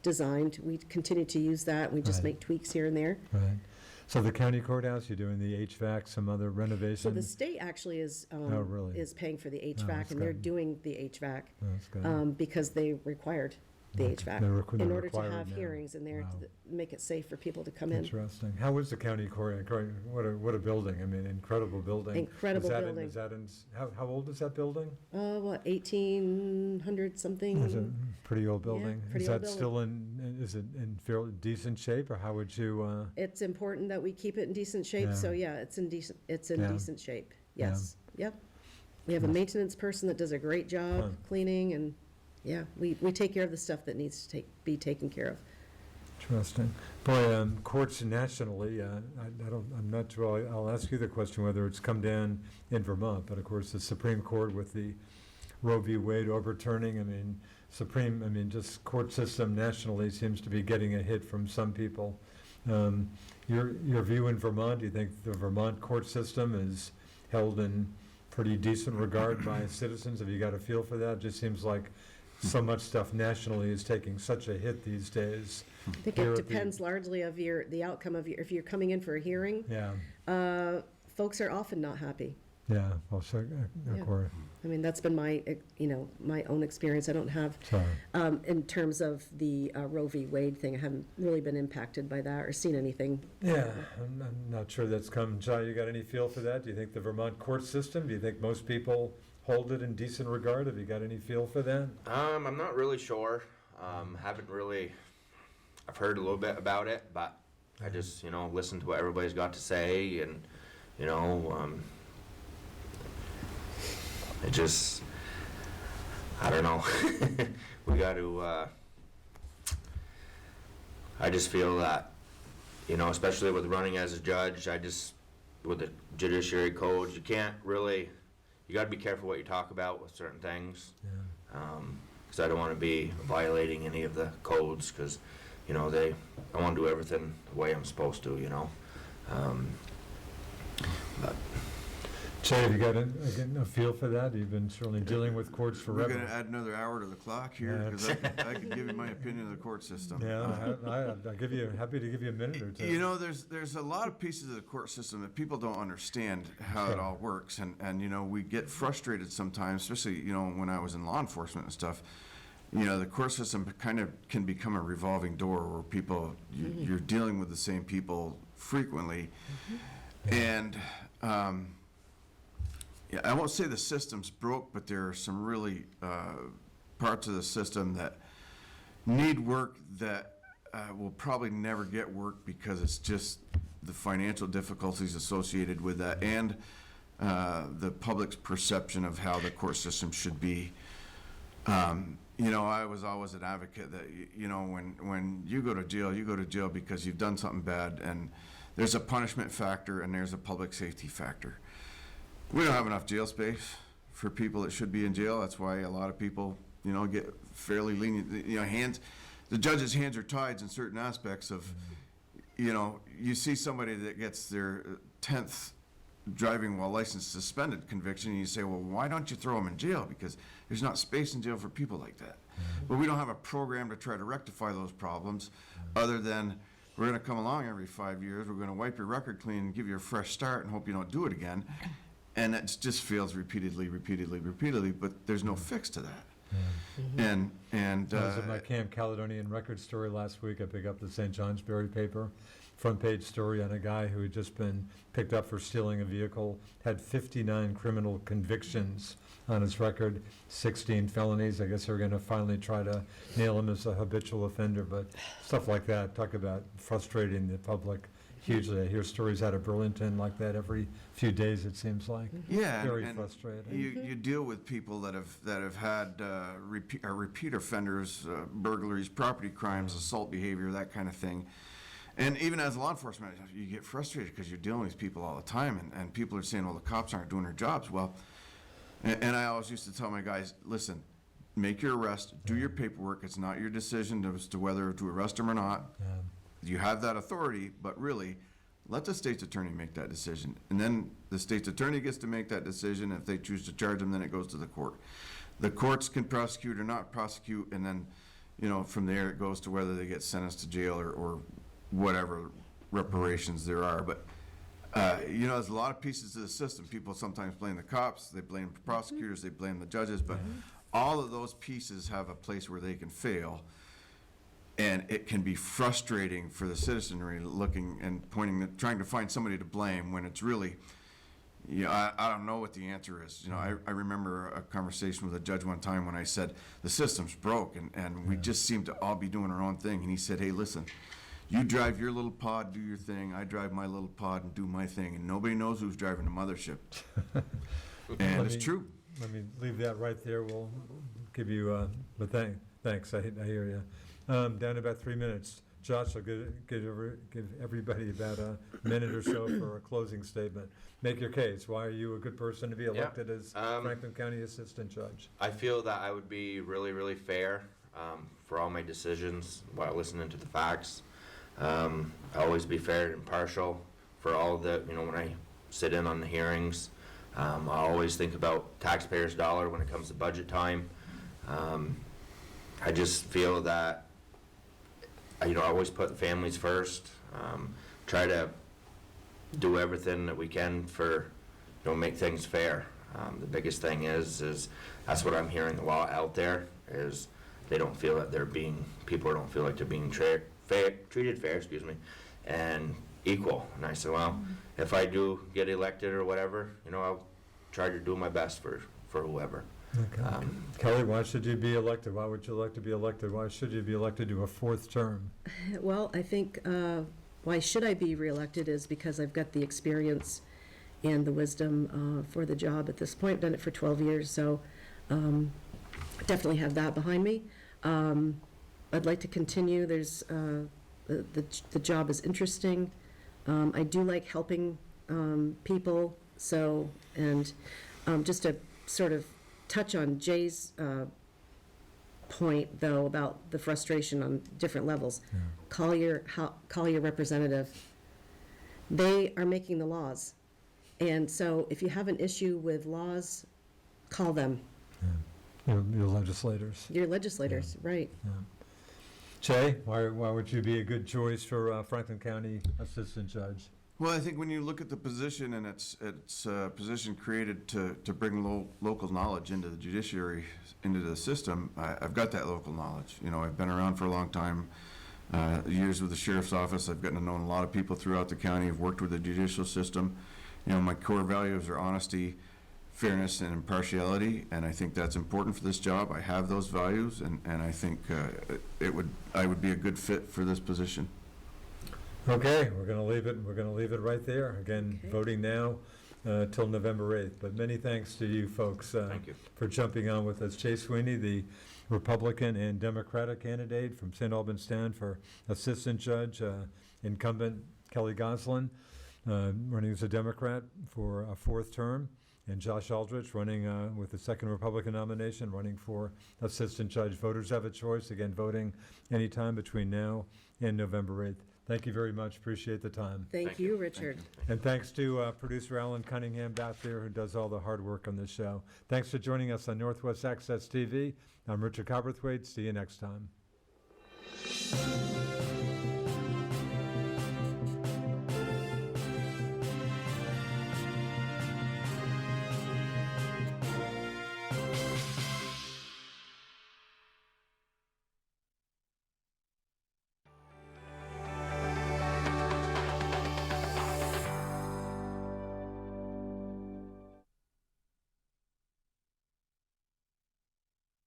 [SPEAKER 4] designed. We continue to use that. We just
[SPEAKER 1] Right.
[SPEAKER 4] make tweaks here and there.
[SPEAKER 1] Right. So the county courthouse, you're doing the HVAC, some other
[SPEAKER 4] So
[SPEAKER 1] renovation?
[SPEAKER 4] the state actually is,
[SPEAKER 1] Oh, really?
[SPEAKER 4] is paying for the
[SPEAKER 1] that's
[SPEAKER 4] HVAC, and they're
[SPEAKER 1] good.
[SPEAKER 4] doing the HVAC.
[SPEAKER 1] Oh, that's good.
[SPEAKER 4] Because they required the
[SPEAKER 1] Okay.
[SPEAKER 4] HVAC
[SPEAKER 1] They're
[SPEAKER 4] in
[SPEAKER 1] required
[SPEAKER 4] order to have
[SPEAKER 1] now.
[SPEAKER 4] hearings in there
[SPEAKER 1] Wow.
[SPEAKER 4] to make it safe for people to come in.
[SPEAKER 1] Interesting. How was the county courthouse? What a building. I mean, incredible building.
[SPEAKER 4] Incredible
[SPEAKER 1] Is that
[SPEAKER 4] building.
[SPEAKER 1] Is that in, how old is that building?
[SPEAKER 4] 1800 something?
[SPEAKER 1] Is it a pretty old building?
[SPEAKER 4] pretty
[SPEAKER 1] Is
[SPEAKER 4] old
[SPEAKER 1] that still is it in fairly decent shape, or how would you,
[SPEAKER 4] It's important that we keep it in decent shape, so
[SPEAKER 1] Yeah.
[SPEAKER 4] yeah, it's in
[SPEAKER 1] Yeah.
[SPEAKER 4] decent shape,
[SPEAKER 1] Yeah.
[SPEAKER 4] yes, yep. We have a
[SPEAKER 1] Yes.
[SPEAKER 4] maintenance person that does a great job
[SPEAKER 1] Fun.
[SPEAKER 4] cleaning, and, yeah, we take care of the stuff that needs to be taken care of.
[SPEAKER 1] interesting. Boy, courts nationally, I'm not sure, I'll ask you the question whether it's come down in Vermont, but of course, the Supreme Court with the Roe v. Wade overturning, just court system nationally seems to be getting a hit from some people. Your view in Vermont, do you think the Vermont court system is held in pretty decent regard by citizens? Have you got a feel for that? It just seems like so much stuff nationally is taking such a hit these days.
[SPEAKER 4] I think
[SPEAKER 1] Here
[SPEAKER 4] it
[SPEAKER 1] at the-
[SPEAKER 4] depends largely of the outcome of if you're coming in for a hearing,
[SPEAKER 1] Yeah,
[SPEAKER 4] folks are often not happy.
[SPEAKER 1] yeah, well, so, of
[SPEAKER 4] Yeah.
[SPEAKER 1] course,
[SPEAKER 4] I mean, that's been my, my own experience. I don't have,
[SPEAKER 1] so,
[SPEAKER 4] in terms of the Roe v. Wade thing, I haven't really been impacted by that or seen anything.
[SPEAKER 1] yeah, I'm not sure that's come. John, you got any feel for that? Do you think the Vermont court system, do you think most people hold it in decent regard? Have you got any feel for that?
[SPEAKER 2] I'm not really sure. Haven't really. I've heard a little bit about it, but I just listen to what everybody's got to say, and it just, I don't know. We got to. I just feel that, especially with running as a judge, with the judiciary codes, you can't really. You got to be careful what you talk about with certain things.
[SPEAKER 1] Yeah.
[SPEAKER 2] Because I don't want to be violating any of the codes, because, I want to do everything the way I'm supposed to, but
[SPEAKER 1] Jay, have you got a feel for that? You've been certainly dealing with courts
[SPEAKER 3] We're
[SPEAKER 1] forever.
[SPEAKER 3] gonna add another hour to the clock here,
[SPEAKER 1] Yeah.
[SPEAKER 3] because I could give you my opinion of the court system.
[SPEAKER 1] Yeah, happy to give you a minute or two.
[SPEAKER 3] There's a lot of pieces of the court system that people don't understand how it all works, and we get frustrated sometimes, especially, when I was in law enforcement and stuff. The court system kind of can become a revolving door where people, you're dealing with the same people frequently. And, yeah, I won't say the system's broke, but there are some really parts of the system that need work that will probably never get work because it's just the financial difficulties associated with that, and the public's perception of how the court system should be. I was always an advocate that, when you go to jail because you've done something bad, and there's a punishment factor and there's a public safety factor. We don't have enough jail space for people that should be in jail. That's why a lot of people, get fairly lenient. The judge's hands are tied in certain aspects of, you see somebody that gets their 10th driving while license suspended conviction, and you say, well, why don't you throw them in jail? Because there's not space in jail for people like that. But we don't have a program to try to rectify those problems, other than we're gonna come along every 5 years, we're gonna wipe your record clean and give you a fresh start and hope you don't do it again. And it just fails repeatedly, but there's no fix to that. And
[SPEAKER 1] I was at my Camp Caledonian record story last week. I picked up the St. Johnsbury paper, front page story on a guy who had just been picked up for stealing a vehicle, had 59 criminal convictions on his record, 16 felonies. I guess they're going to finally try to nail him as a habitual offender, but stuff like that, talk about frustrating the public hugely. I hear stories out of Burlington like that every few days, it seems like.
[SPEAKER 3] Yeah,
[SPEAKER 1] Very
[SPEAKER 3] and
[SPEAKER 1] frustrating.
[SPEAKER 3] you deal with people that have had repeat offenders, burglaries, property crimes, assault behavior, that kind of thing. And even as a law enforcement, you get frustrated because you're dealing with people all the time, and people are saying, well, the cops aren't doing their jobs. Well, and I always used to tell my guys, listen, make your arrest, do your paperwork. It's not your decision as to whether to arrest them or not.
[SPEAKER 1] Yeah.
[SPEAKER 3] You have that authority, but really, let the state's attorney make that decision. And then the state's attorney gets to make that decision. If they choose to charge them, then it goes to the court. The courts can prosecute or not prosecute, and then, from there it goes to whether they get sentenced to jail or whatever reparations there are. But, there's a lot of pieces to the system. People sometimes blame the cops, they blame the prosecutors, they blame the judges, but all of those pieces have a place where they can fail. And it can be frustrating for the citizenry looking and trying to find somebody to blame when it's really, I don't know what the answer is. I remember a conversation with a judge one time when I said, the system's broke and we just seem to all be doing our own thing. And he said, hey, listen, you drive your little pod, do your thing. I drive my little pod and do my thing. And nobody knows who's driving the mothership. And it's true.
[SPEAKER 1] Let me leave that right there. We'll give you, but thanks. I hear you. Down to about 3 minutes. Josh, I'll give everybody about a minute or so for a closing statement. Make your case. Why are you a good person to be elected as Franklin County Assistant Judge?
[SPEAKER 2] I feel that I would be really, really fair for all my decisions while listening to the facts. I always be fair and impartial for all the, when I sit in on the hearings. I always think about taxpayers' dollar when it comes to budget time. I just feel that I always put the families first. Try to do everything that we can for, make things fair. The biggest thing is that's what I'm hearing a lot out there is they don't feel that people don't feel like they're being treated fair, and equal. And I said, well, if I do get elected or whatever, I'll try to do my best for whoever.
[SPEAKER 1] Okay. Kelly, why should you be elected? Why would you like to be elected? Why should you be elected to a fourth term?
[SPEAKER 4] Well, I think why should I be reelected is because I've got the experience and the wisdom for the job at this point. I've done it for 12 years, so definitely have that behind me. I'd like to continue. There's the job is interesting. I do like helping people. So, and just to sort of touch on Jay's point, though, about the frustration on different levels.
[SPEAKER 1] Yeah.
[SPEAKER 4] Call your representative. They are making the laws. And so if you have an issue with laws, call them.
[SPEAKER 1] Yeah. Your legislators.
[SPEAKER 4] Your legislators, right.
[SPEAKER 1] Yeah. Jay, why would you be a good choice for Franklin County Assistant Judge?
[SPEAKER 3] Well, I think when you look at the position, and it's a position created to bring local knowledge into the judiciary, into the system, I've got that local knowledge. I've been around for a long time, years with the sheriff's office. I've gotten to know a lot of people throughout the county. I've worked with the judicial system. My core values are honesty, fairness, and impartiality, and I think that's important for this job. I have those values, and I think I would be a good fit for this position.
[SPEAKER 1] Okay, we're going to leave it. We're going to leave it right there. Again,
[SPEAKER 4] Okay.
[SPEAKER 1] voting now till November 8th. But many thanks to you folks
[SPEAKER 2] Thank you.
[SPEAKER 1] for jumping on with us. Jay Sweeney, the Republican and Democratic candidate from St. Albans Town for Assistant Judge, incumbent Kelly Goslin, running as a Democrat for a fourth term, and Josh Aldrich running with the second Republican nomination, running for Assistant Judge. Voters have a choice, again, voting anytime between now and November 8th. Thank you very much. Appreciate the time.
[SPEAKER 4] Thank you, Richard.
[SPEAKER 1] And thanks to producer Alan Cunningham back there who does all the hard work on this show. Thanks for joining us on Northwest Access TV. I'm Richard Cowperthwait. See you next time.